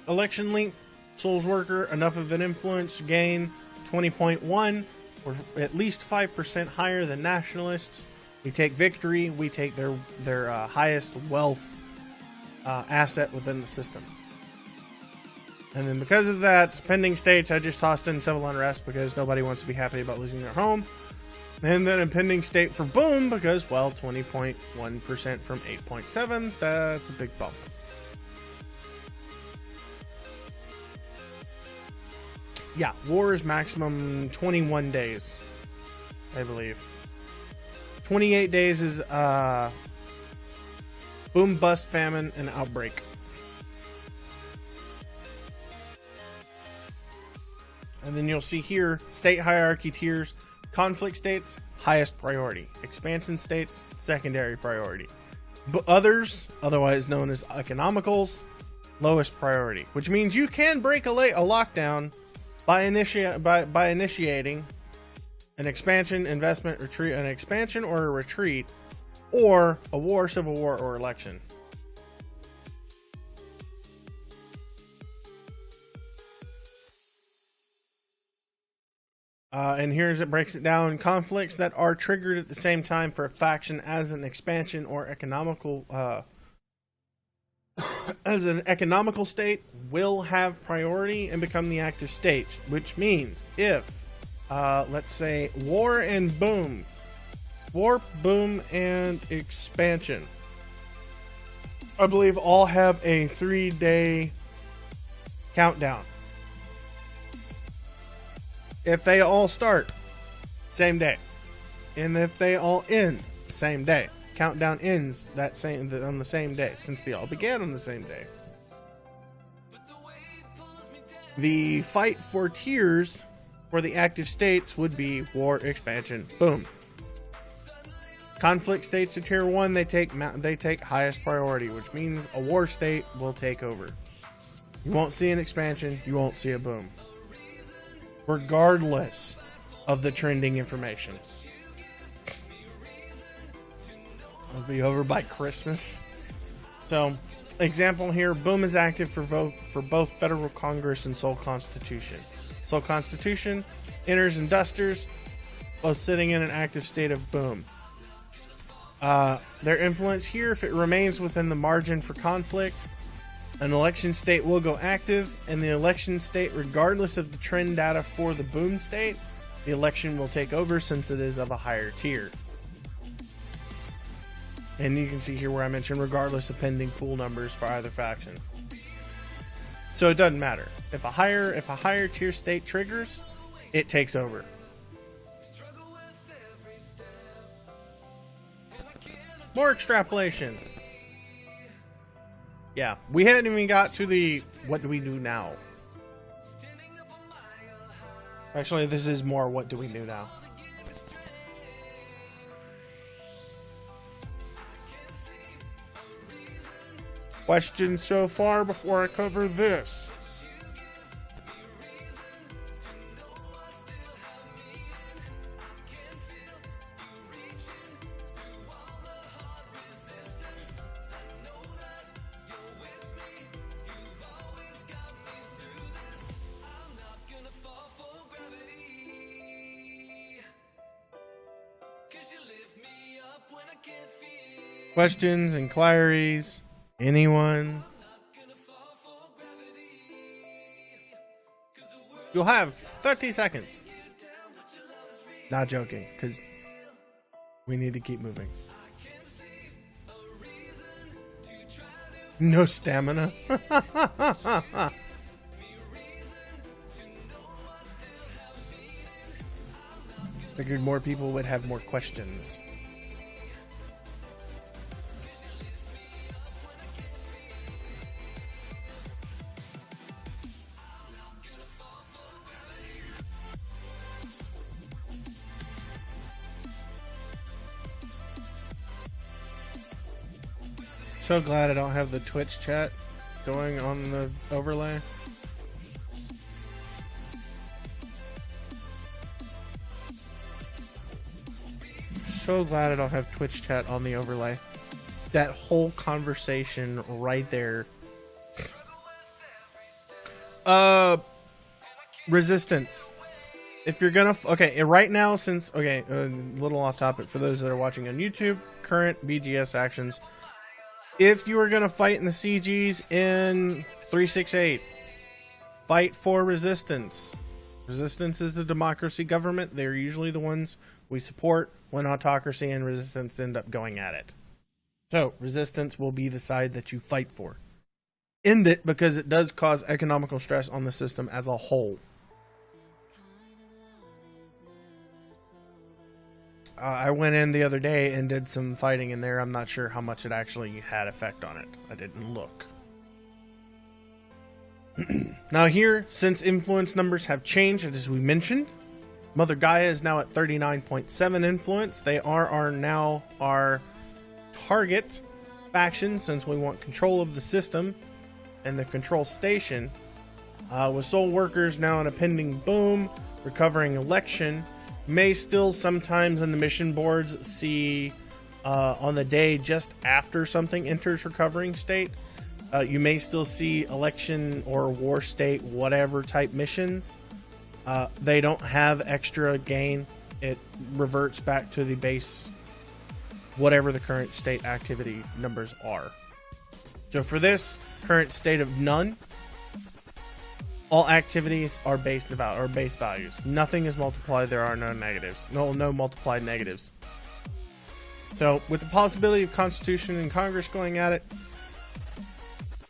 Speaker 2: election length. Souls Worker, enough of an influence gain, 20.1. We're at least 5% higher than Nationalists. We take victory. We take their highest wealth asset within the system. And then because of that, pending states, I just tossed in civil unrest because nobody wants to be happy about losing their home. And then a pending state for boom because, well, 20.1% from 8.7. That's a big bump. Yeah, war is maximum 21 days, I believe. 28 days is boom, bust, famine, and outbreak. And then you'll see here, state hierarchy tiers, conflict states, highest priority. Expansion states, secondary priority. Others, otherwise known as economicals, lowest priority. Which means you can break a lockdown by initiating an expansion, investment, retreat, an expansion or a retreat, or a war, civil war, or election. And here's it breaks it down. Conflicts that are triggered at the same time for a faction as an expansion or economical as an economical state will have priority and become the active state, which means if let's say war, boom, and expansion, I believe all have a 3-day countdown. If they all start, same day. And if they all end, same day. Countdown ends on the same day, since they all began on the same day. The fight for tiers for the active states would be war, expansion, boom. Conflict states to tier 1, they take highest priority, which means a war state will take over. You won't see an expansion, you won't see a boom, regardless of the trending information. It'll be over by Christmas. So, example here, boom is active for both Federal Congress and Soul Constitution. Soul Constitution enters and dusters. while sitting in an active state of boom. Their influence here, if it remains within the margin for conflict, an election state will go active, and the election state, regardless of the trend data for the boom state, the election will take over since it is of a higher tier. And you can see here where I mentioned regardless of pending pool numbers for either faction. So it doesn't matter. If a higher tier state triggers, it takes over. More extrapolation. Yeah, we hadn't even got to the what do we do now. Actually, this is more what do we do now. Questions so far before I cover this? Questions, inquiries, anyone? You'll have 30 seconds. Not joking, because we need to keep moving. No stamina. Figured more people would have more questions. So glad I don't have the Twitch chat going on the overlay. So glad I don't have Twitch chat on the overlay. That whole conversation right there. Resistance. If you're gonna okay, right now, since a little off topic for those that are watching on YouTube, current BGS actions. If you are going to fight in the CGs in 368, fight for resistance. Resistance is a democracy government. They're usually the ones we support when autocracy and resistance end up going at it. So, resistance will be the side that you fight for. End it because it does cause economical stress on the system as a whole. I went in the other day and did some fighting in there. I'm not sure how much it actually had effect on it. I didn't look. Now here, since influence numbers have changed, as we mentioned, Mother Gaia is now at 39.7 influence. They are now our target faction since we want control of the system and the control station. With soul workers now in a pending boom, recovering election, may still sometimes in the mission boards see on the day just after something enters recovering state, you may still see election or war state, whatever type missions. They don't have extra gain. It reverts back to the base, whatever the current state activity numbers are. So for this current state of none, all activities are base values. Nothing is multiplied. There are no negatives. No multiplied negatives. So, with the possibility of Constitution and Congress going at it,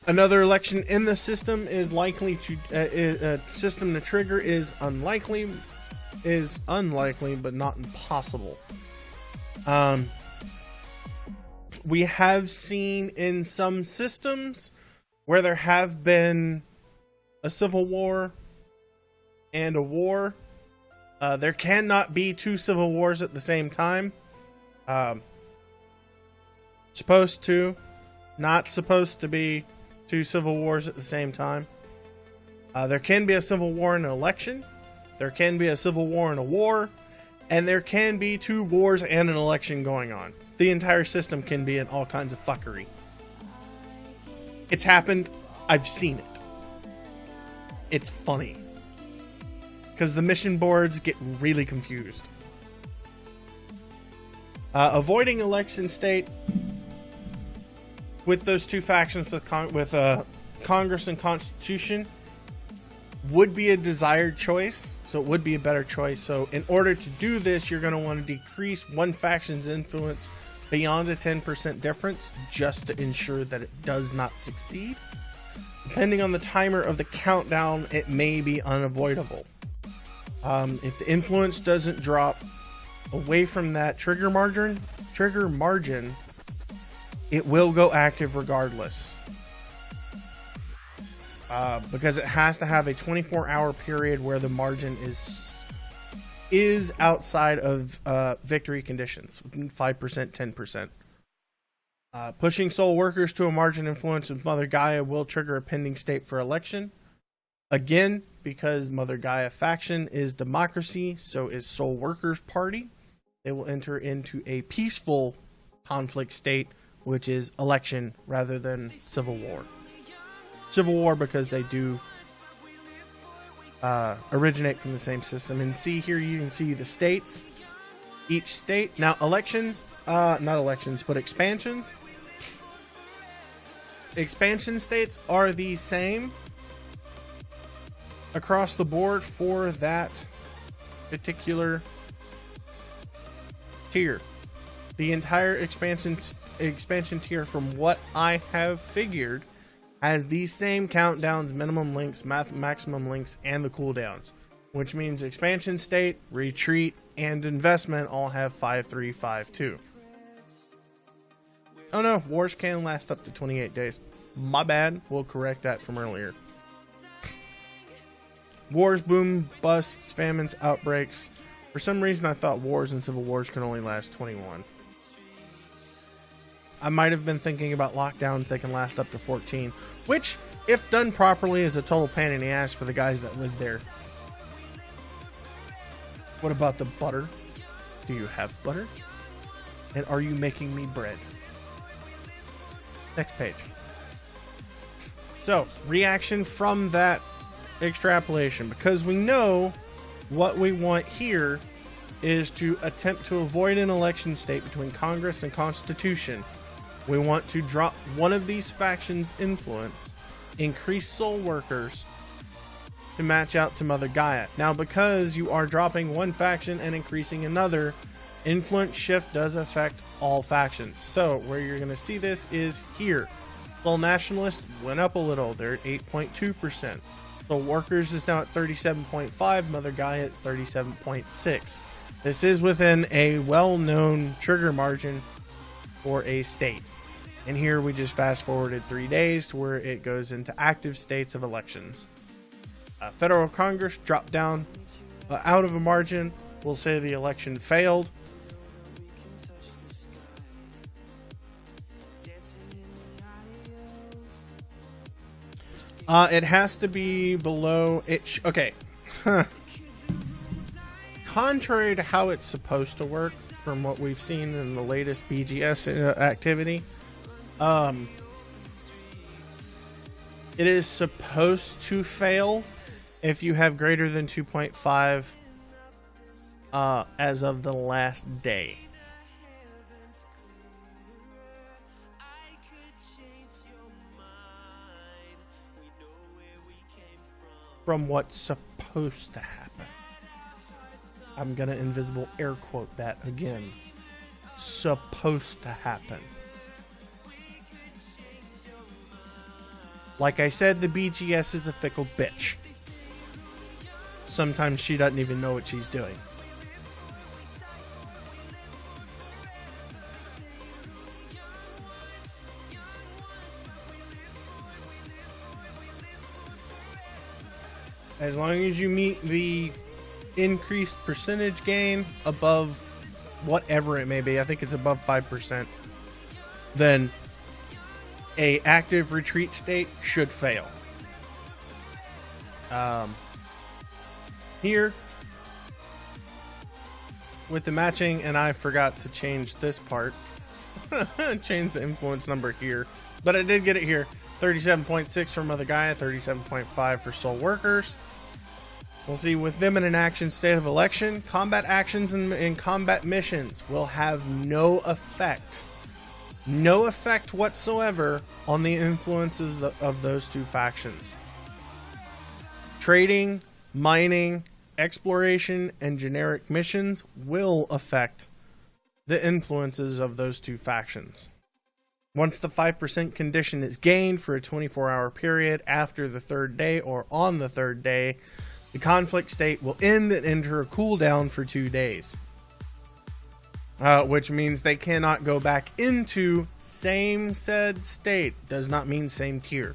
Speaker 2: another election in the system is likely to system to trigger is unlikely, but not impossible. We have seen in some systems where there have been a civil war and a war. There cannot be two civil wars at the same time. Not supposed to be two civil wars at the same time. There can be a civil war in an election. There can be a civil war in a war. And there can be two wars and an election going on. The entire system can be in all kinds of fuckery. It's happened. I've seen it. It's funny because the mission boards get really confused. Avoiding election state with those two factions with Congress and Constitution would be a desired choice, so it would be a better choice. So in order to do this, you're going to want to decrease one faction's influence beyond a 10% difference just to ensure that it does not succeed. Depending on the timer of the countdown, it may be unavoidable. If the influence doesn't drop away from that trigger margin, it will go active regardless. Because it has to have a 24-hour period where the margin is outside of victory conditions, 5%, 10%. Pushing soul workers to a margin influence with Mother Gaia will trigger a pending state for election. Again, because Mother Gaia faction is democracy, so is Soul Workers Party. They will enter into a peaceful conflict state, which is election rather than civil war. Civil war because they do originate from the same system. And see here, you can see the states. Each state. Now, elections, not elections, but expansions. Expansion states are the same across the board for that particular tier. The entire expansion tier, from what I have figured, has these same countdowns, minimum links, maximum links, and the cooldowns, which means expansion state, retreat, and investment all have 5, 3, 5, 2. Oh no, wars can last up to 28 days. My bad, we'll correct that from earlier. Wars, boom, busts, famines, outbreaks. For some reason I thought wars and civil wars can only last 21. I might have been thinking about lockdowns that can last up to 14, which, if done properly, is a total pain in the ass for the guys that live there. What about the butter? Do you have butter? And are you making me bread? Next page. So, reaction from that extrapolation, because we know what we want here is to attempt to avoid an election state between Congress and Constitution. We want to drop one of these factions' influence, increase soul workers to match out to Mother Gaia. Now, because you are dropping one faction and increasing another, influence shift does affect all factions. So where you're going to see this is here. Soul Nationalists went up a little. They're at 8.2%. Soul Workers is now at 37.5. Mother Gaia at 37.6. This is within a well-known trigger margin for a state. And here we just fast forwarded 3 days to where it goes into active states of elections. Federal Congress dropped down out of a margin. We'll say the election failed. It has to be below it. Okay. Contrary to how it's supposed to work, from what we've seen in the latest BGS activity, it is supposed to fail if you have greater than 2.5 as of the last day. From what's supposed to happen. I'm gonna invisible air quote that again. Supposed to happen. Like I said, the BGS is a fickle bitch. Sometimes she doesn't even know what she's doing. As long as you meet the increased percentage gain above whatever it may be, I think it's above 5%, then a active retreat state should fail. Here with the matching, and I forgot to change this part, change the influence number here, but I did get it here. 37.6 for Mother Gaia, 37.5 for Soul Workers. We'll see with them in an action state of election, combat actions and combat missions will have no effect whatsoever on the influences of those two factions. Trading, mining, exploration, and generic missions will affect the influences of those two factions. Once the 5% condition is gained for a 24-hour period after the third day or on the third day, the conflict state will end and enter a cooldown for 2 days. Which means they cannot go back into same said state. Does not mean same tier.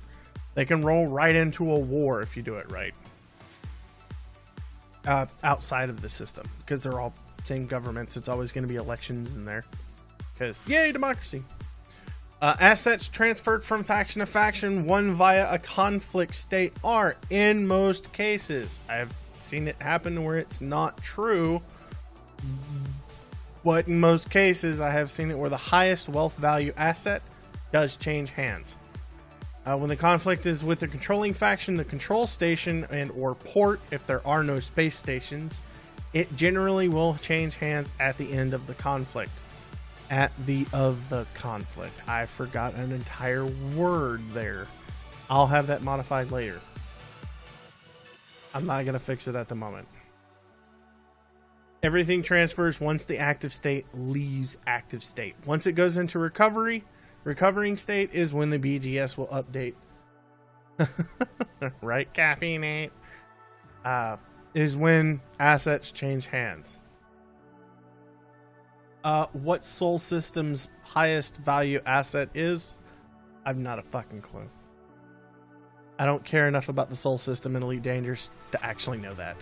Speaker 2: They can roll right into a war if you do it right. Outside of the system. Because they're all same governments. It's always going to be elections in there. Because, yay, democracy. Assets transferred from faction to faction won via a conflict state are, in most cases, I've seen it happen where it's not true, but in most cases I have seen it where the highest wealth value asset does change hands. When the conflict is with the controlling faction, the control station and or port, if there are no space stations, it generally will change hands at the end of the conflict. I forgot an entire word there. I'll have that modified later. I'm not going to fix it at the moment. Everything transfers once the active state leaves active state. Once it goes into recovering state is when the BGS will update. Right, Caffeinate? Is when assets change hands. What Soul System's highest value asset is, I've not a fucking clue. I don't care enough about the Soul System and Elite Dangerous to actually know that.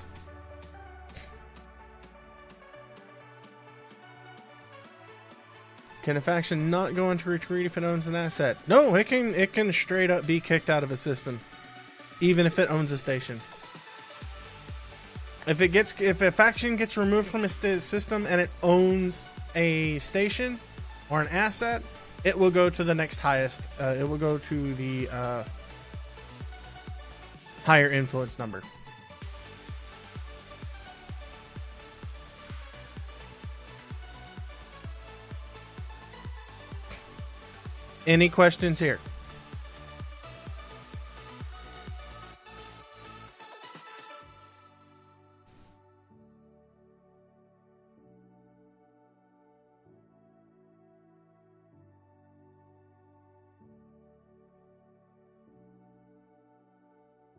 Speaker 2: Can a faction not go into retreat if it owns an asset? No, it can straight up be kicked out of a system, even if it owns a station. If a faction gets removed from a system and it owns a station or an asset, it will go to the next highest. It will go to the higher influence number. Any questions here?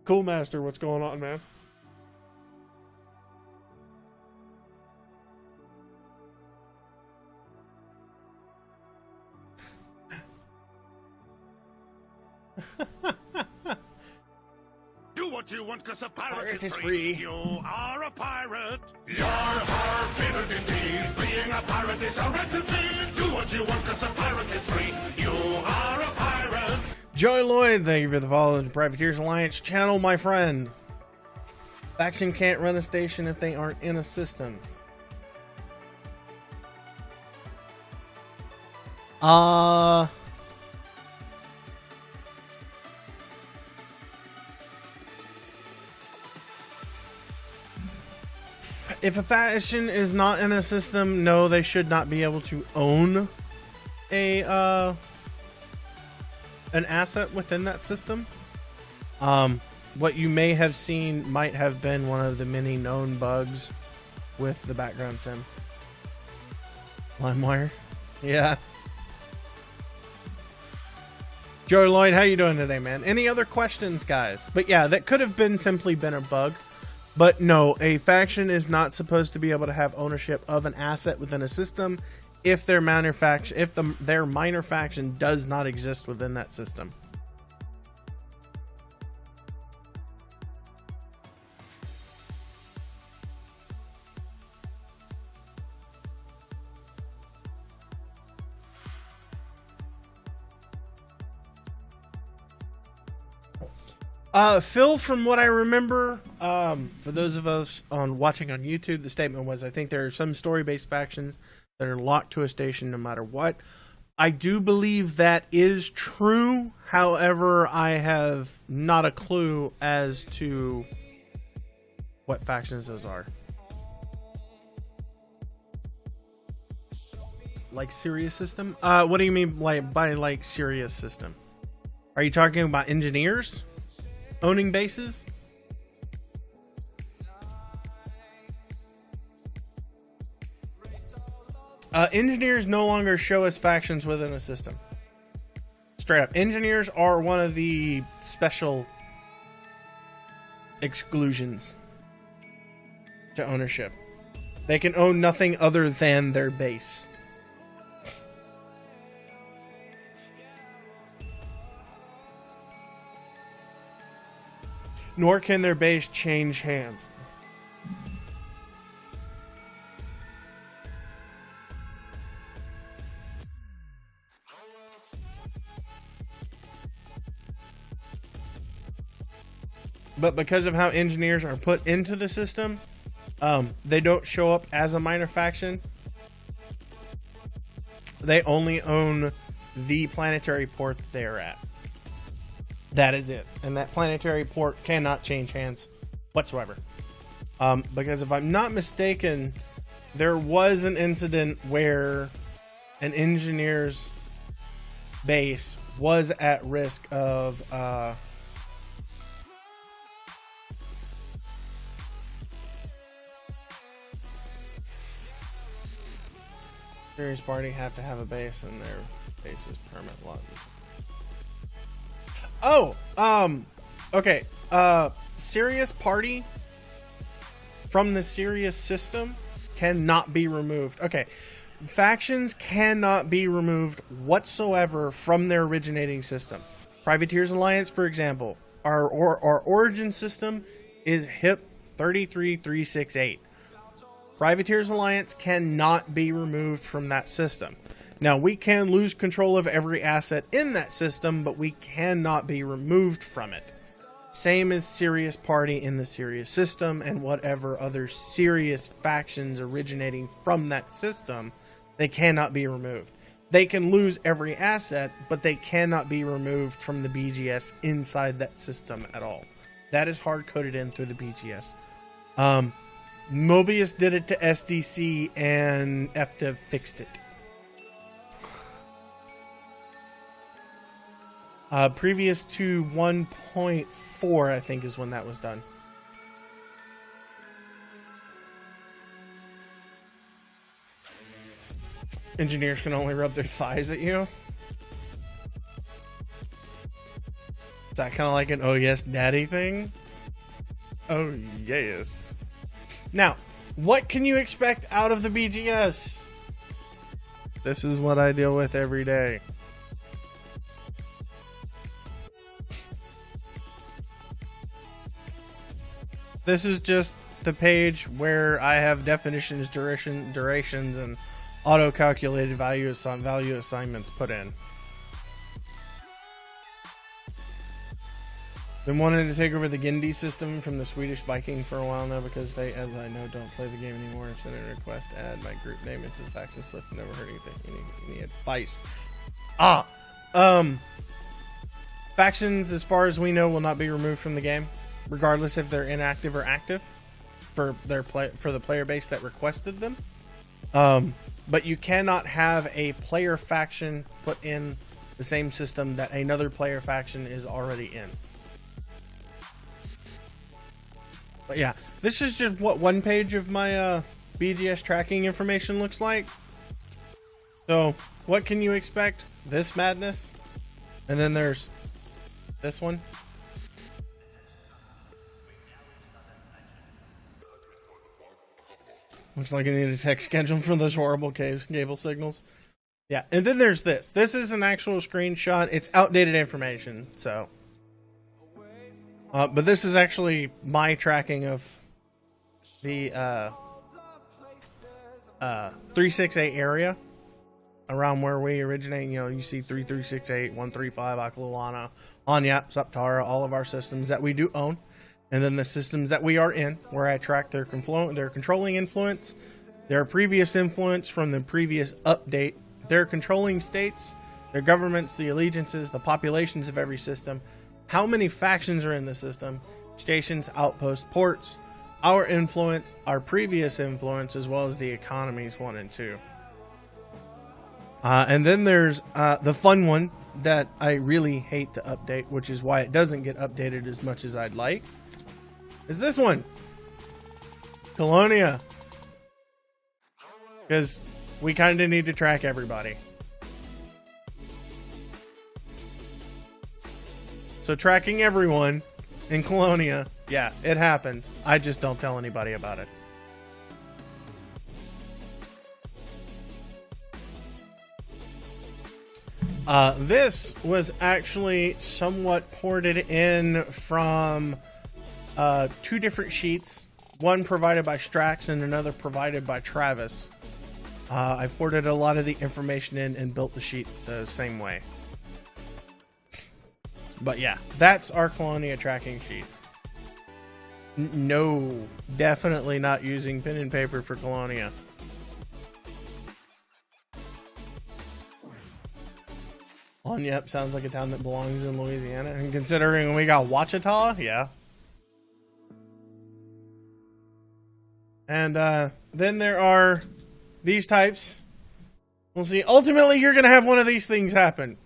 Speaker 2: Cool Master, what's going on, man?
Speaker 3: Do what you want, cause a pirate
Speaker 2: Pirate
Speaker 3: is
Speaker 2: is
Speaker 3: free.
Speaker 2: free.
Speaker 3: You are a pirate. You're a pirate, favorite indeed. Being a pirate is a right to be. Do what you want, cause a pirate is free. You are a pirate.
Speaker 2: Joey Lloyd, thank you for the follow to the Privateers Alliance channel, my friend. Faction can't run a station if they aren't in a system. If a faction is not in a system, no, they should not be able to own an asset within that system. What you may have seen might have been one of the many known bugs with the background sim. LimeWire? Yeah. Joey Lloyd, how you doing today, man? Any other questions, guys? But yeah, that could have been simply been a bug. But no, a faction is not supposed to be able to have ownership of an asset within a system if their minor faction does not exist within that system. Phil, from what I remember, for those of us watching on YouTube, the statement was, I think there are some story-based factions that are locked to a station no matter what. I do believe that is true. However, I have not a clue as to what factions those are. Like Sirius system? What do you mean by Sirius system? Are you talking about engineers owning bases? Engineers no longer show us factions within a system. Straight up. Engineers are one of the special exclusions to ownership. They can own nothing other than their base. Nor can their base change hands. But because of how engineers are put into the system, they don't show up as a minor faction. They only own the planetary port they're at. That is it. And that planetary port cannot change hands whatsoever. Because if I'm not mistaken, there was an incident where an engineer's base was at risk of Series party have to have a base and their base is permanent lock. Okay. Sirius party from the Sirius system cannot be removed. Okay. Factions cannot be removed whatsoever from their originating system. Privateers Alliance, for example, our origin system is HIP 33368. Privateers Alliance cannot be removed from that system. Now, we can lose control of every asset in that system, but we cannot be removed from it. Same as Sirius Party in the Sirius system and whatever other Sirius factions originating from that system, they cannot be removed. They can lose every asset, but they cannot be removed from the BGS inside that system at all. That is hard-coded in through the BGS. Mobius did it to SDC and FDev fixed it. Previous to 1.4, I think, is when that was done. Engineers can only rub their thighs at you. Is that kind of like an oh yes daddy thing? Oh yes. Now, what can you expect out of the BGS? This is what I deal with every day. This is just the page where I have definitions, durations, and auto-calculated value assignments put in. Been wanting to take over the Gindi system from the Swedish Viking for a while now because they, as I know, don't play the game anymore. I've sent a request to add my group name into the faction slip. Never heard anything. Any advice? Factions, as far as we know, will not be removed from the game, regardless if they're inactive or active for the player base that requested them. But you cannot have a player faction put in the same system that another player faction is already in. But yeah, this is just what one page of my BGS tracking information looks like. So what can you expect? This madness, and then there's this one. Looks like I need a text schedule for those horrible cable signals. Yeah, and then there's this. This is an actual screenshot. It's outdated information, so. But this is actually my tracking of the 368 area around where we originate. You know, you see 3368, 135, Akalulana, Anya, Saptara, all of our systems that we do own. And then the systems that we are in, where I track their controlling influence, their previous influence from the previous update, their controlling states, their governments, the allegiances, the populations of every system, how many factions are in the system, stations, outposts, ports, our influence, our previous influence, as well as the economies 1 and 2. And then there's the fun one that I really hate to update, which is why it doesn't get updated as much as I'd like, is this one. Colonia. Because we kind of need to track everybody. So tracking everyone in Colonia, yeah, it happens. I just don't tell anybody about it. This was actually somewhat ported in from 2 different sheets, one provided by Strax and another provided by Travis. I ported a lot of the information in and built the sheet the same way. But yeah, that's our Colonia tracking sheet. No, definitely not using pen and paper for Colonia. Yep, sounds like a town that belongs in Louisiana. And considering we got Ouachita, yeah. And then there are these types. We'll see. Ultimately, you're going to have one of these things happen.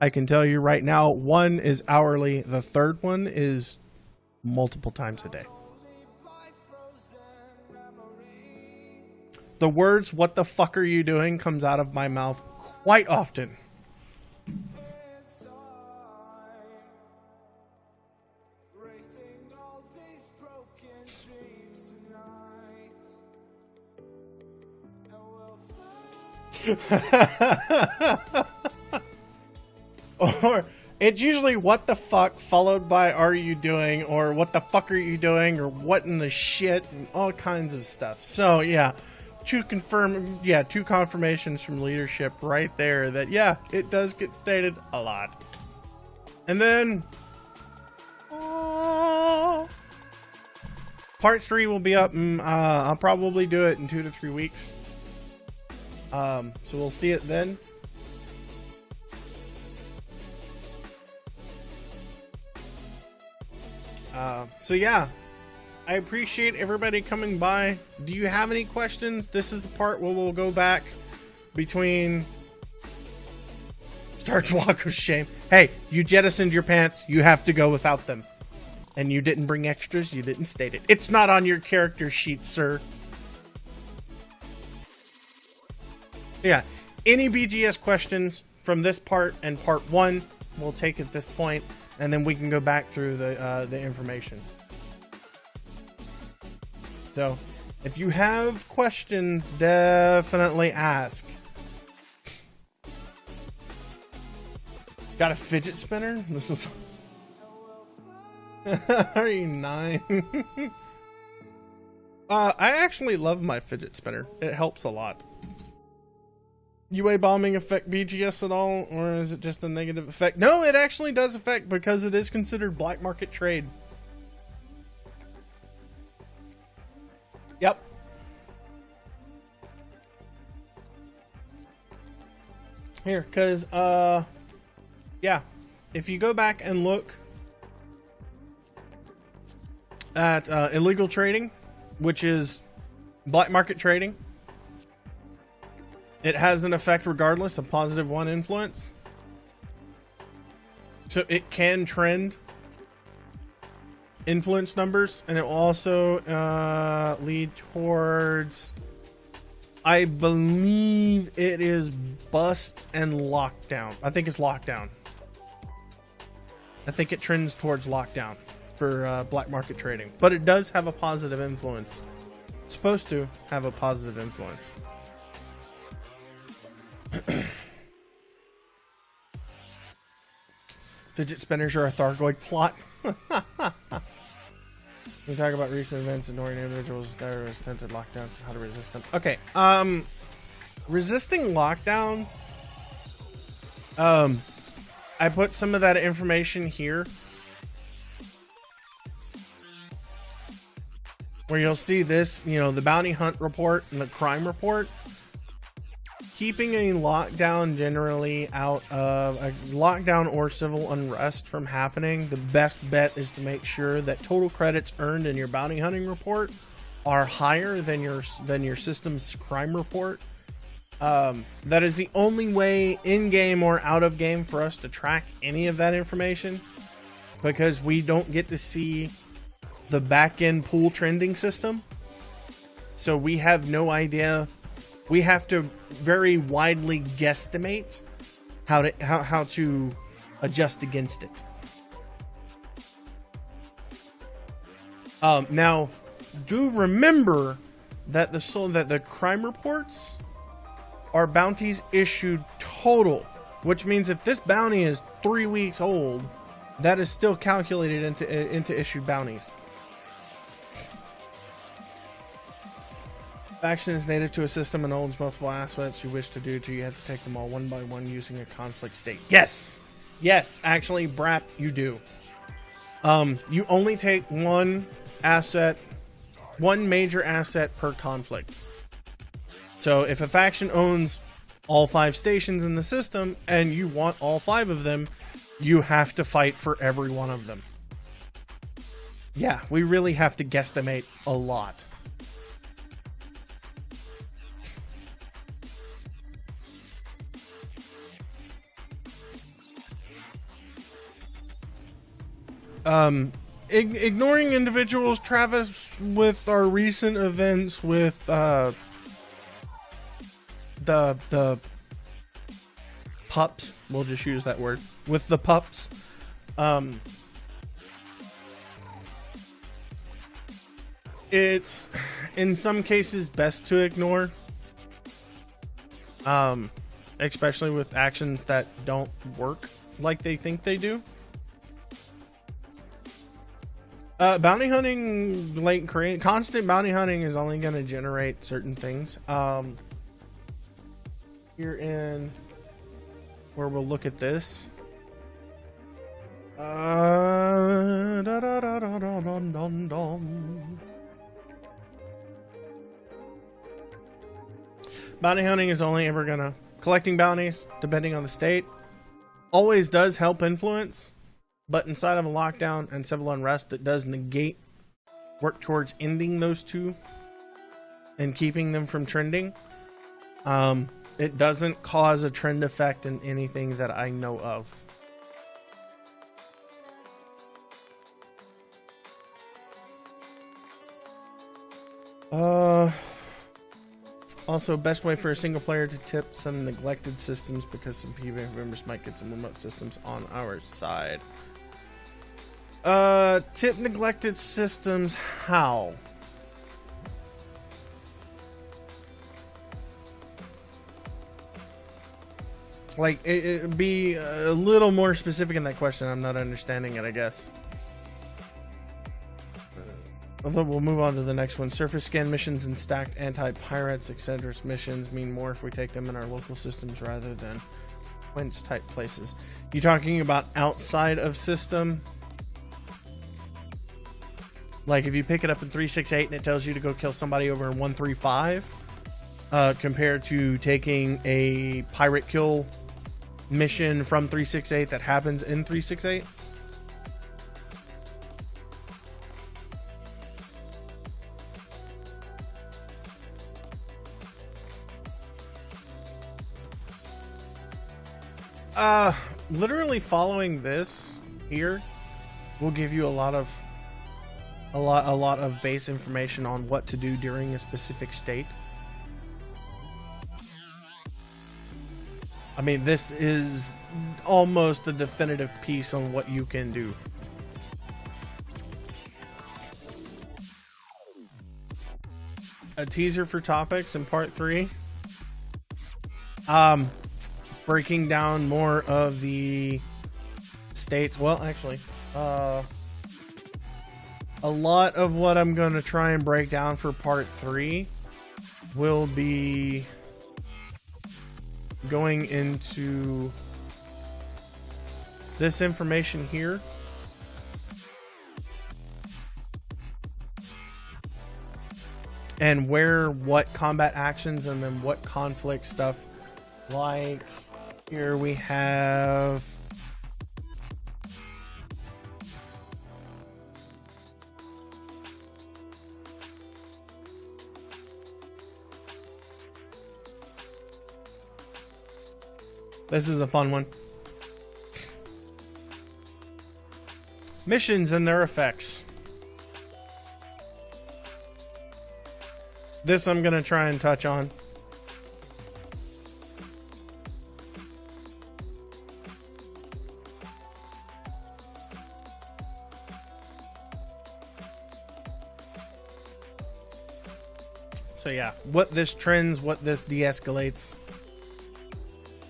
Speaker 2: I can tell you right now, one is hourly. The third one is multiple times a day. The words, "what the fuck are you doing?" comes out of my mouth quite often. Or it's usually "what the fuck" followed by "are you doing?" or "what the fuck are you doing?" or "what in the shit?" and all kinds of stuff. So yeah, two confirmations from leadership right there that yeah, it does get stated a lot. And then part 3 will be up. I'll probably do it in 2 to 3 weeks. So we'll see it then. So yeah, I appreciate everybody coming by. Do you have any questions? This is the part where we'll go back between Starch Walk of Shame. Hey, you jettisoned your pants. You have to go without them. And you didn't bring extras. You didn't state it. It's not on your character sheet, sir. Yeah, any BGS questions from this part and part 1 we'll take at this point, and then we can go back through the information. So, if you have questions, definitely ask. Got a fidget spinner? This is. Are you 9? I actually love my fidget spinner. It helps a lot. UA bombing affect BGS at all, or is it just a negative effect? No, it actually does affect because it is considered black market trade. Yep. Here, because, yeah, if you go back and look at illegal trading, which is black market trading, it has an effect regardless, a +1 influence. So it can trend influence numbers, and it will also lead towards, I believe it is bust and lockdown. I think it's lockdown. I think it trends towards lockdown for black market trading, but it does have a positive influence. It's supposed to have a positive influence. Fidget spinners are a Thargoid plot. We talk about recent events, ignoring individuals that are resistant to lockdowns and how to resist them. Okay, resisting lockdowns. I put some of that information here, where you'll see this, you know, the bounty hunt report and the crime report. keeping a lockdown generally out of a lockdown or civil unrest from happening, the best bet is to make sure that total credits earned in your bounty hunting report are higher than your system's crime report. That is the only way in game or out of game for us to track any of that information, because we don't get to see the back end pool trending system. So we have no idea. We have to very widely guesstimate how to adjust against it. Now, do remember that the crime reports are bounties issued total, which means if this bounty is 3 weeks old, that is still calculated into issued bounties. Faction is native to a system and owns multiple aspects you wish to do to. You have to take them all one by one using a conflict state. Yes, actually, Brap, you do. You only take one major asset per conflict. So if a faction owns all 5 stations in the system and you want all 5 of them, you have to fight for every one of them. Yeah, we really have to guesstimate a lot. Ignoring individuals, Travis, with our recent events with the pups, we'll just use that word, with the pups, it's in some cases best to ignore, especially with actions that don't work like they think they do. Bounty hunting, like constant bounty hunting, is only going to generate certain things. Here in where we'll look at this. Bounty hunting is only ever going to collecting bounties, depending on the state, always does help influence. But inside of a lockdown and civil unrest, it does work towards ending those two and keeping them from trending. It doesn't cause a trend effect in anything that I know of. Also, best way for a single player to tip some neglected systems, because some PvP members might get some remote systems on our side. Tip neglected systems, how? Like, it'd be a little more specific in that question. I'm not understanding it, I guess. Although we'll move on to the next one. Surface scan missions and stacked anti-pirates, etc. missions mean more if we take them in our local systems rather than Quince type places. You talking about outside of system? Like if you pick it up in 368 and it tells you to go kill somebody over in 135, compared to taking a pirate kill mission from 368 that happens in 368. Literally following this here will give you a lot of base information on what to do during a specific state. I mean, this is almost a definitive piece on what you can do. A teaser for topics in part 3. Breaking down more of the states. Well, actually, a lot of what I'm going to try and break down for part 3 will be going into this information here. And what combat actions and then what conflict stuff Like, here we have... This is a fun one. Missions and their effects. This I'm going to try and touch on. So yeah, what this trends, what this de-escalates.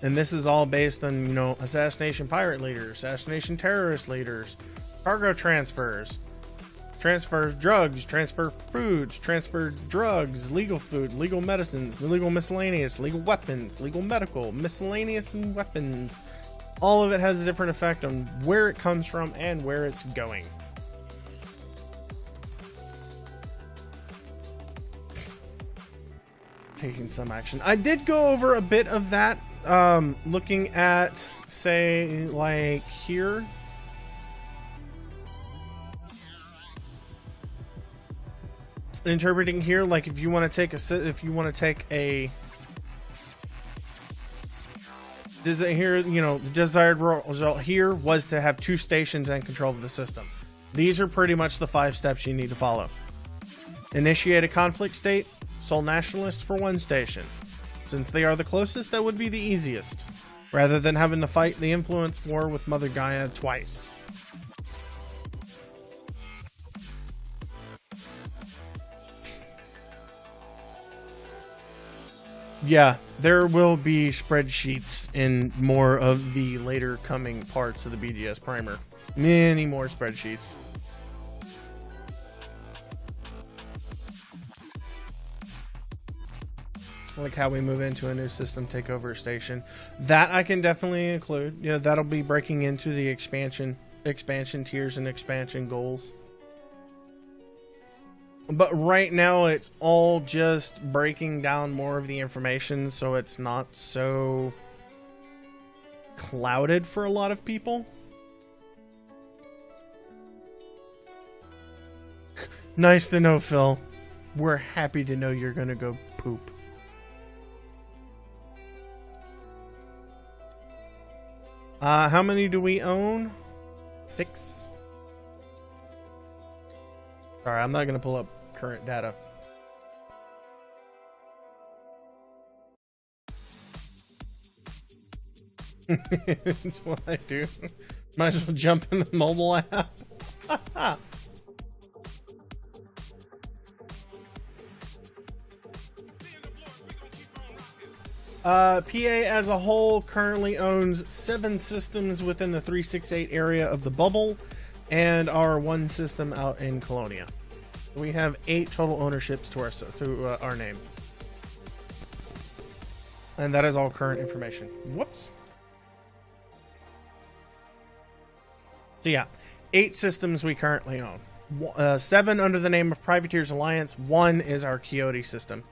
Speaker 2: And this is all based on, you know, assassination pirate leaders, assassination terrorist leaders, cargo transfers, transfer drugs, transfer foods, transfer drugs, legal food, legal medicines, legal miscellaneous, legal weapons, legal medical, miscellaneous and weapons. All of it has a different effect on where it comes from and where it's going. Taking some action. I did go over a bit of that, looking at, say, like here. Interpreting here, like if you want to take a, here, you know, the desired result here was to have 2 stations and control of the system. These are pretty much the 5 steps you need to follow. Initiate a conflict state. Sole nationalists for 1 station. Since they are the closest, that would be the easiest, rather than having to fight the influence war with Mother Gaia twice. Yeah, there will be spreadsheets in more of the later coming parts of the BGS primer. Many more spreadsheets. Like how we move into a new system, take over a station. That I can definitely include. You know, that'll be breaking into the expansion tiers and expansion goals. But right now it's all just breaking down more of the information so it's not so clouded for a lot of people. Nice to know, Phil. We're happy to know you're gonna go poop. How many do we own? 6. Sorry, I'm not going to pull up current data. That's what I do. Might as well jump in the mobile app. PA as a whole currently owns 7 systems within the 368 area of the bubble and our 1 system out in Colonia. We have 8 total ownerships to our name. And that is all current information. Whoops. So yeah, 8 systems we currently own. 7 under the name of Privateers Alliance. 1 is our Coyote system.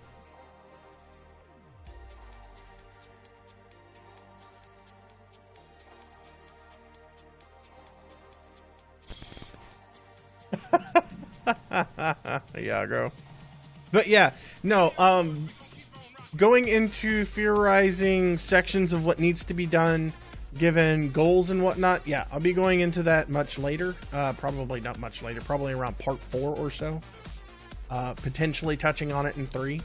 Speaker 2: Yeah, bro. But yeah, no, going into theorizing sections of what needs to be done, given goals and whatnot, yeah, I'll be going into that much later. Probably not much later, probably around part 4 or so. Potentially touching on it in 3.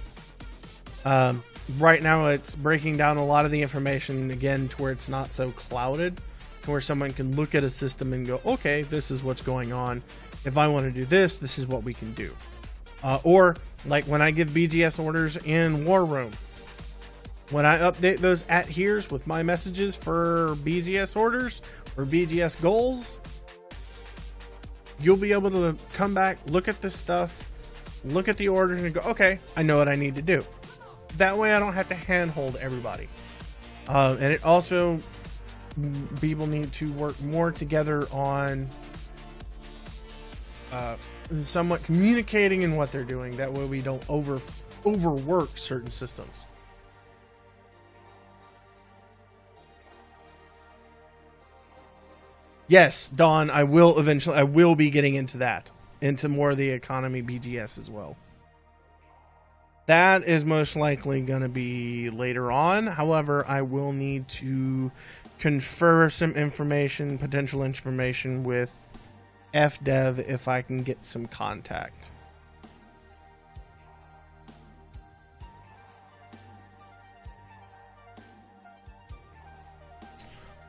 Speaker 2: Right now it's breaking down a lot of the information, again, to where it's not so clouded, to where someone can look at a system and go, okay, this is what's going on. If I want to do this, this is what we can do. Or, like when I give BGS orders in War Room, when I update those at here's with my messages for BGS orders or BGS goals, you'll be able to come back, look at this stuff, look at the orders and go, okay, I know what I need to do. That way I don't have to handhold everybody. And it also, people need to work more together on somewhat communicating in what they're doing. That way we don't overwork certain systems. Yes, Dawn, I will be getting into that, into more of the economy BGS as well. That is most likely going to be later on. However, I will need to confer some information, potential information with FDev if I can get some contact.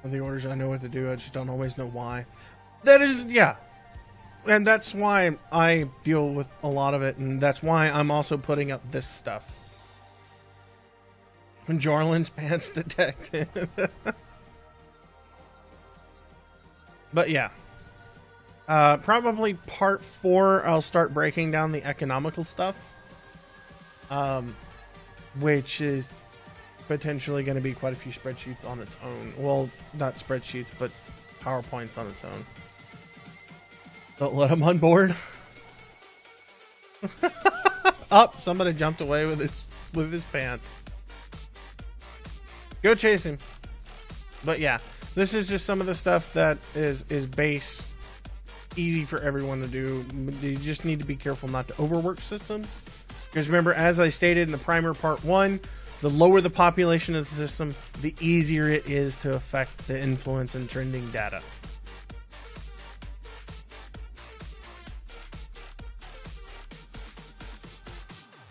Speaker 2: The orders, I know what to do, I just don't always know why. That is, yeah. And that's why I deal with a lot of it, and that's why I'm also putting up this stuff. Jorlin's pants detected. But yeah. Probably part 4, I'll start breaking down the economical stuff. Which is potentially going to be quite a few spreadsheets on its own. Well, not spreadsheets, but PowerPoints on its own. Don't let him on board. Up, somebody jumped away with his pants. Go chase him. But yeah, this is just some of the stuff that is base, easy for everyone to do. You just need to be careful not to overwork systems. Because remember, as I stated in the primer part 1, the lower the population of the system, the easier it is to affect the influence and trending data.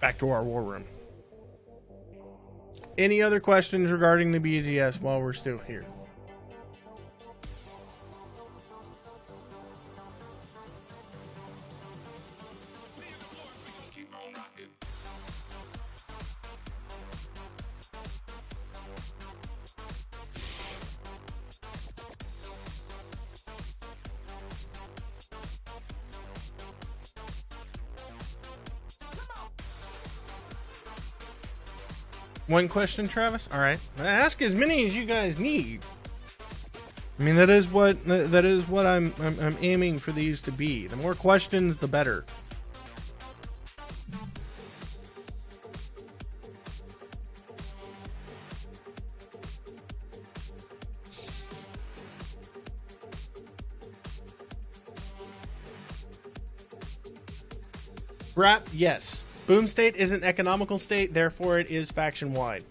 Speaker 2: Back to our war room. Any other questions regarding the BGS while we're still here? One question, Travis? All right. Ask as many as you guys need. I mean, that is what I'm aiming for these to be. The more questions, the better. Brap, yes. Boom state is an economical state, therefore it is faction-wide.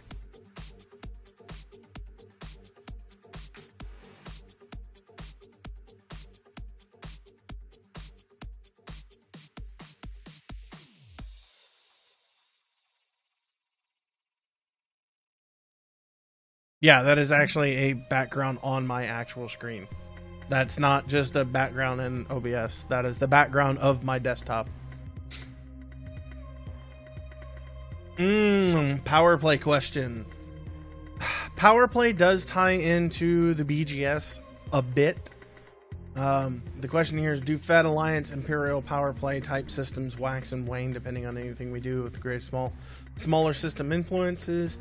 Speaker 2: Yeah, that is actually a background on my actual screen. That's not just a background in OBS. That is the background of my desktop. Power play question. Power play does tie into the BGS a bit. The question here is, do Fed Alliance Imperial power play type systems wax and wane depending on anything we do with great smaller system influences?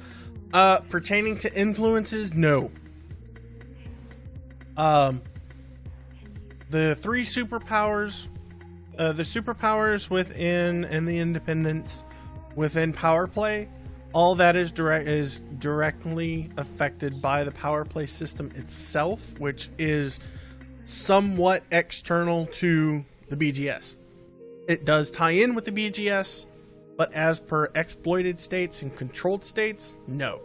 Speaker 2: Pertaining to influences, no. The 3 superpowers, the superpowers within and the independents within power play, all that is directly affected by the power play system itself, which is somewhat external to the BGS. It does tie in with the BGS, but as per exploited states and controlled states, no.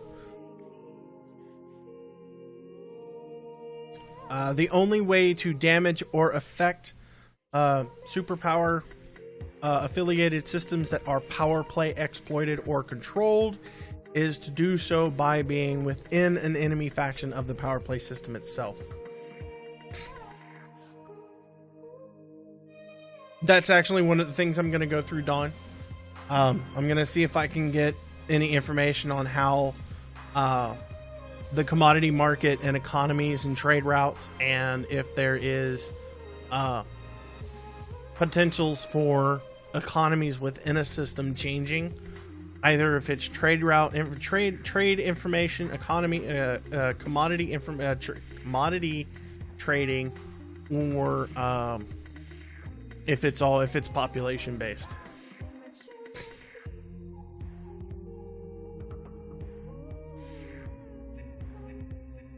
Speaker 2: The only way to damage or affect superpower affiliated systems that are power play exploited or controlled is to do so by being within an enemy faction of the power play system itself. That's actually one of the things I'm going to go through, Dawn. I'm going to see if I can get any information on how the commodity market and economies and trade routes, and if there is potentials for economies within a system changing, either if it's trade route, trade information, economy, commodity trading, or if it's population based.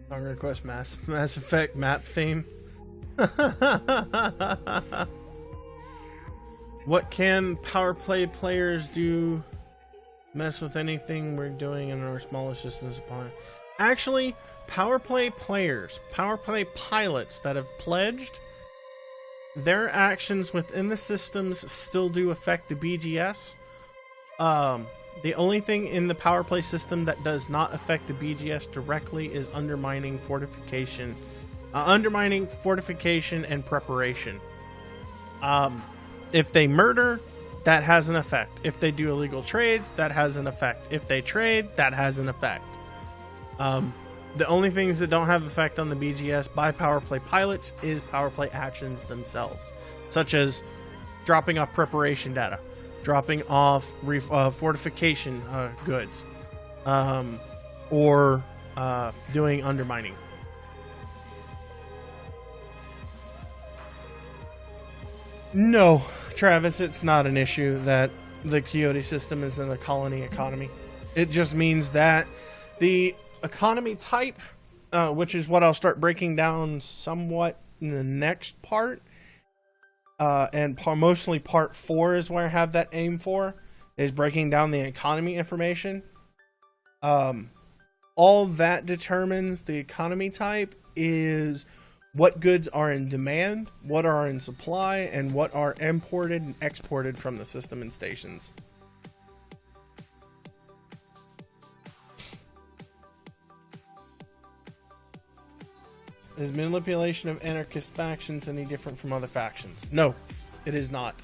Speaker 2: Song request Mass Effect map theme. What can power play players do? Mess with anything we're doing in our smallest systems upon. Actually, power play players, power play pilots that have pledged, their actions within the systems still do affect the BGS. The only thing in the power play system that does not affect the BGS directly is undermining fortification and preparation. If they murder, that has an effect. If they do illegal trades, that has an effect. If they trade, that has an effect. The only things that don't have effect on the BGS by power play pilots is power play actions themselves, such as dropping off preparation data, dropping off fortification goods, or doing undermining. No, Travis, it's not an issue that the Quixote system is in a colony economy. It just means that the economy type, which is what I'll start breaking down somewhat in the next part, and mostly part 4 is where I have that aim for, is breaking down the economy information. All that determines the economy type is what goods are in demand, what are in supply, and what are imported and exported from the system and stations. Is manipulation of anarchist factions any different from other factions? No, it is not.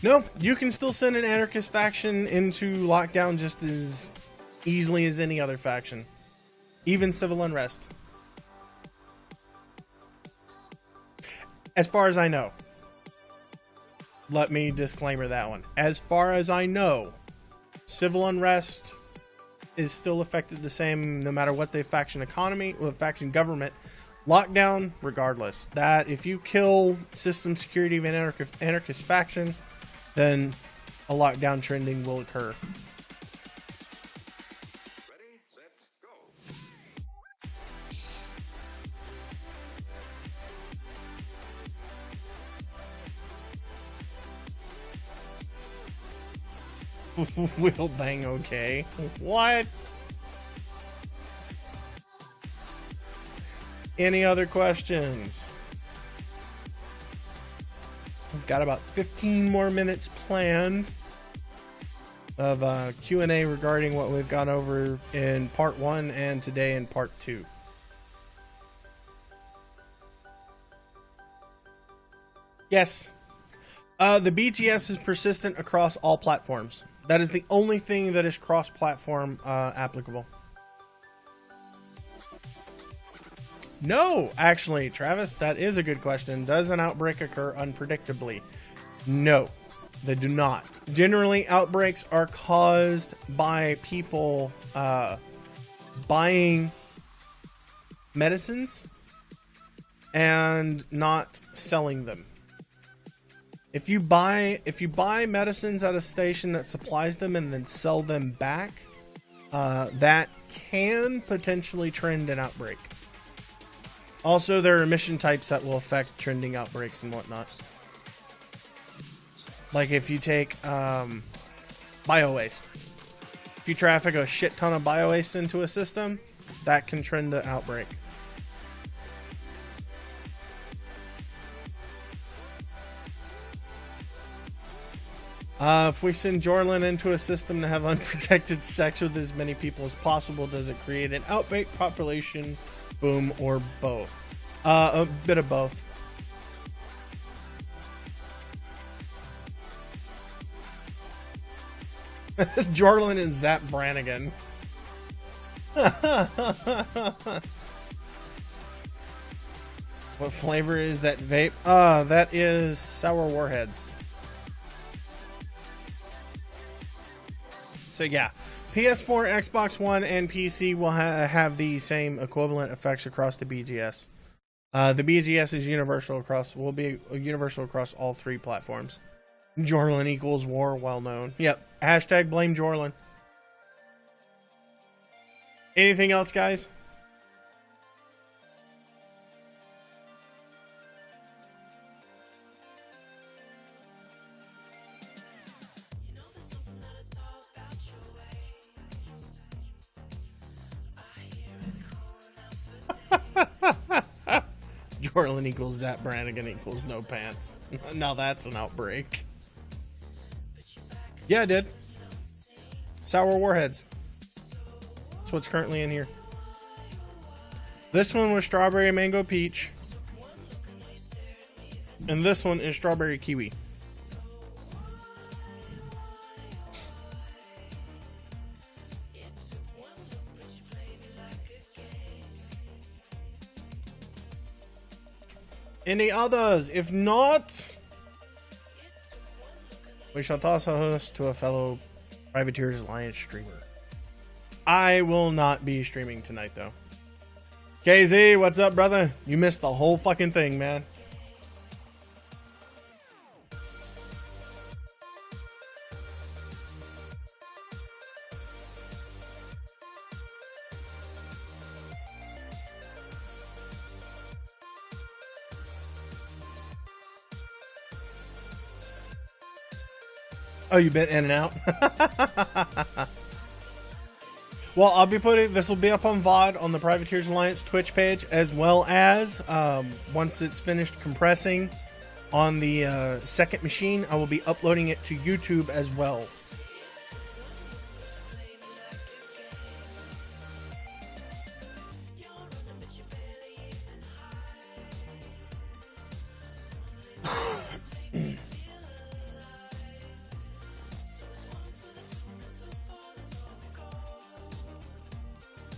Speaker 2: No, you can still send an anarchist faction into lockdown just as easily as any other faction. Even civil unrest. As far as I know. Let me disclaimer that one. As far as I know, civil unrest is still affected the same no matter what the faction economy or faction government. Lockdown, regardless. That if you kill system security of an anarchist faction, then a lockdown trending will occur.
Speaker 3: Ready, set, go.
Speaker 2: Will bang okay. What? Any other questions? We've got about 15 more minutes planned of Q&A regarding what we've gone over in part 1 and today in part 2. Yes. The BGS is persistent across all platforms. That is the only thing that is cross-platform applicable. No, actually, Travis, that is a good question. Does an outbreak occur unpredictably? No, they do not. Generally, outbreaks are caused by people buying medicines and not selling them. If you buy medicines at a station that supplies them and then sell them back, that can potentially trend an outbreak. Also, there are mission types that will affect trending outbreaks and whatnot. Like if you take bio-waste. If you traffic a shit ton of bio-waste into a system, that can trend an outbreak. If we send Jorlin into a system to have unprotected sex with as many people as possible, does it create an outbreak, population boom, or both? A bit of both. Jorlin and Zap Brannigan. What flavor is that vape? That is Sour Warheads. So yeah, PS4, Xbox One, and PC will have the same equivalent effects across the BGS. The BGS is will be universal across all 3 platforms. Jorlin equals war, well known. Yep. Hashtag blame Jorlin. Anything else, guys? Jorlin equals Zap Brannigan equals no pants. Now that's an outbreak. Yeah, I did. Sour Warheads. That's what's currently in here. This one was strawberry mango peach. And this one is strawberry kiwi. Any others? If not, we shall toss a host to a fellow Privateers Alliance streamer. I will not be streaming tonight, though. KZ, what's up, brother? You missed the whole fucking thing, man. Oh, you've been in and out? Well, I'll be putting, this will be up on VOD on the Privateers Alliance Twitch page, as well as, once it's finished compressing on the second machine, I will be uploading it to YouTube as well.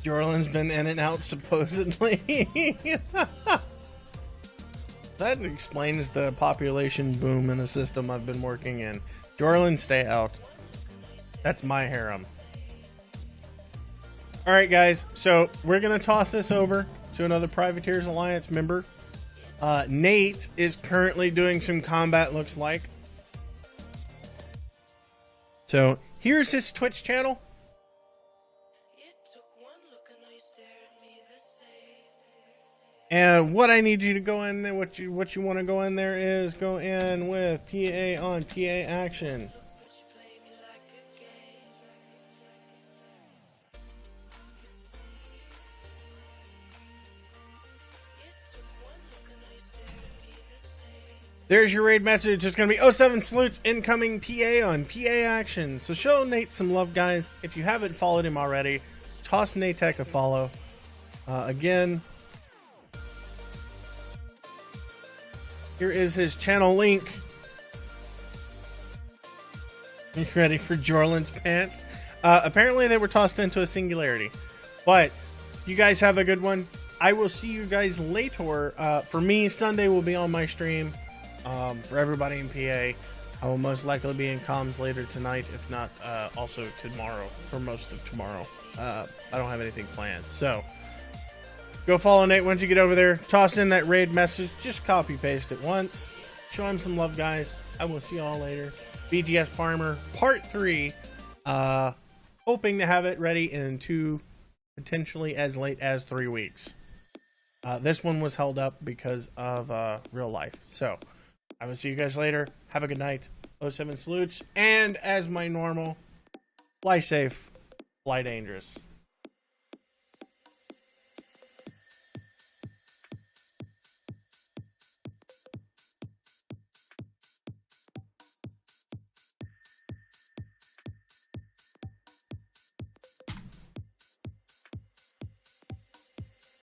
Speaker 2: Jorlin's been in and out, supposedly. That explains the population boom in a system I've been working in. Jorlin, stay out. That's my harem. Alright, guys. So, we're going to toss this over to another Privateers Alliance member. Nate is currently doing some combat, looks like. So, here's his Twitch channel. And what I need you to go in there, what you want to go in there is go in with PA on PA action. There's your raid message. It's going to be 07 salutes incoming PA on PA action. So show Nate some love, guys. If you haven't followed him already, toss Natek a follow. Again, here is his channel link. You ready for Jorlin's pants? Apparently they were tossed into a singularity. But you guys have a good one. I will see you guys later. For me, Sunday will be on my stream. For everybody in PA, I will most likely be in comms later tonight, if not also tomorrow, for most of tomorrow. I don't have anything planned. So go follow Nate once you get over there. Toss in that raid message. Just copy paste it once. Show him some love, guys. I will see you all later. BGS Farmer Part 3. Hoping to have it ready in 2, potentially as late as 3 weeks. This one was held up because of real life. So I will see you guys later. Have a good night. 07 salutes. And as my normal, fly safe, fly dangerous.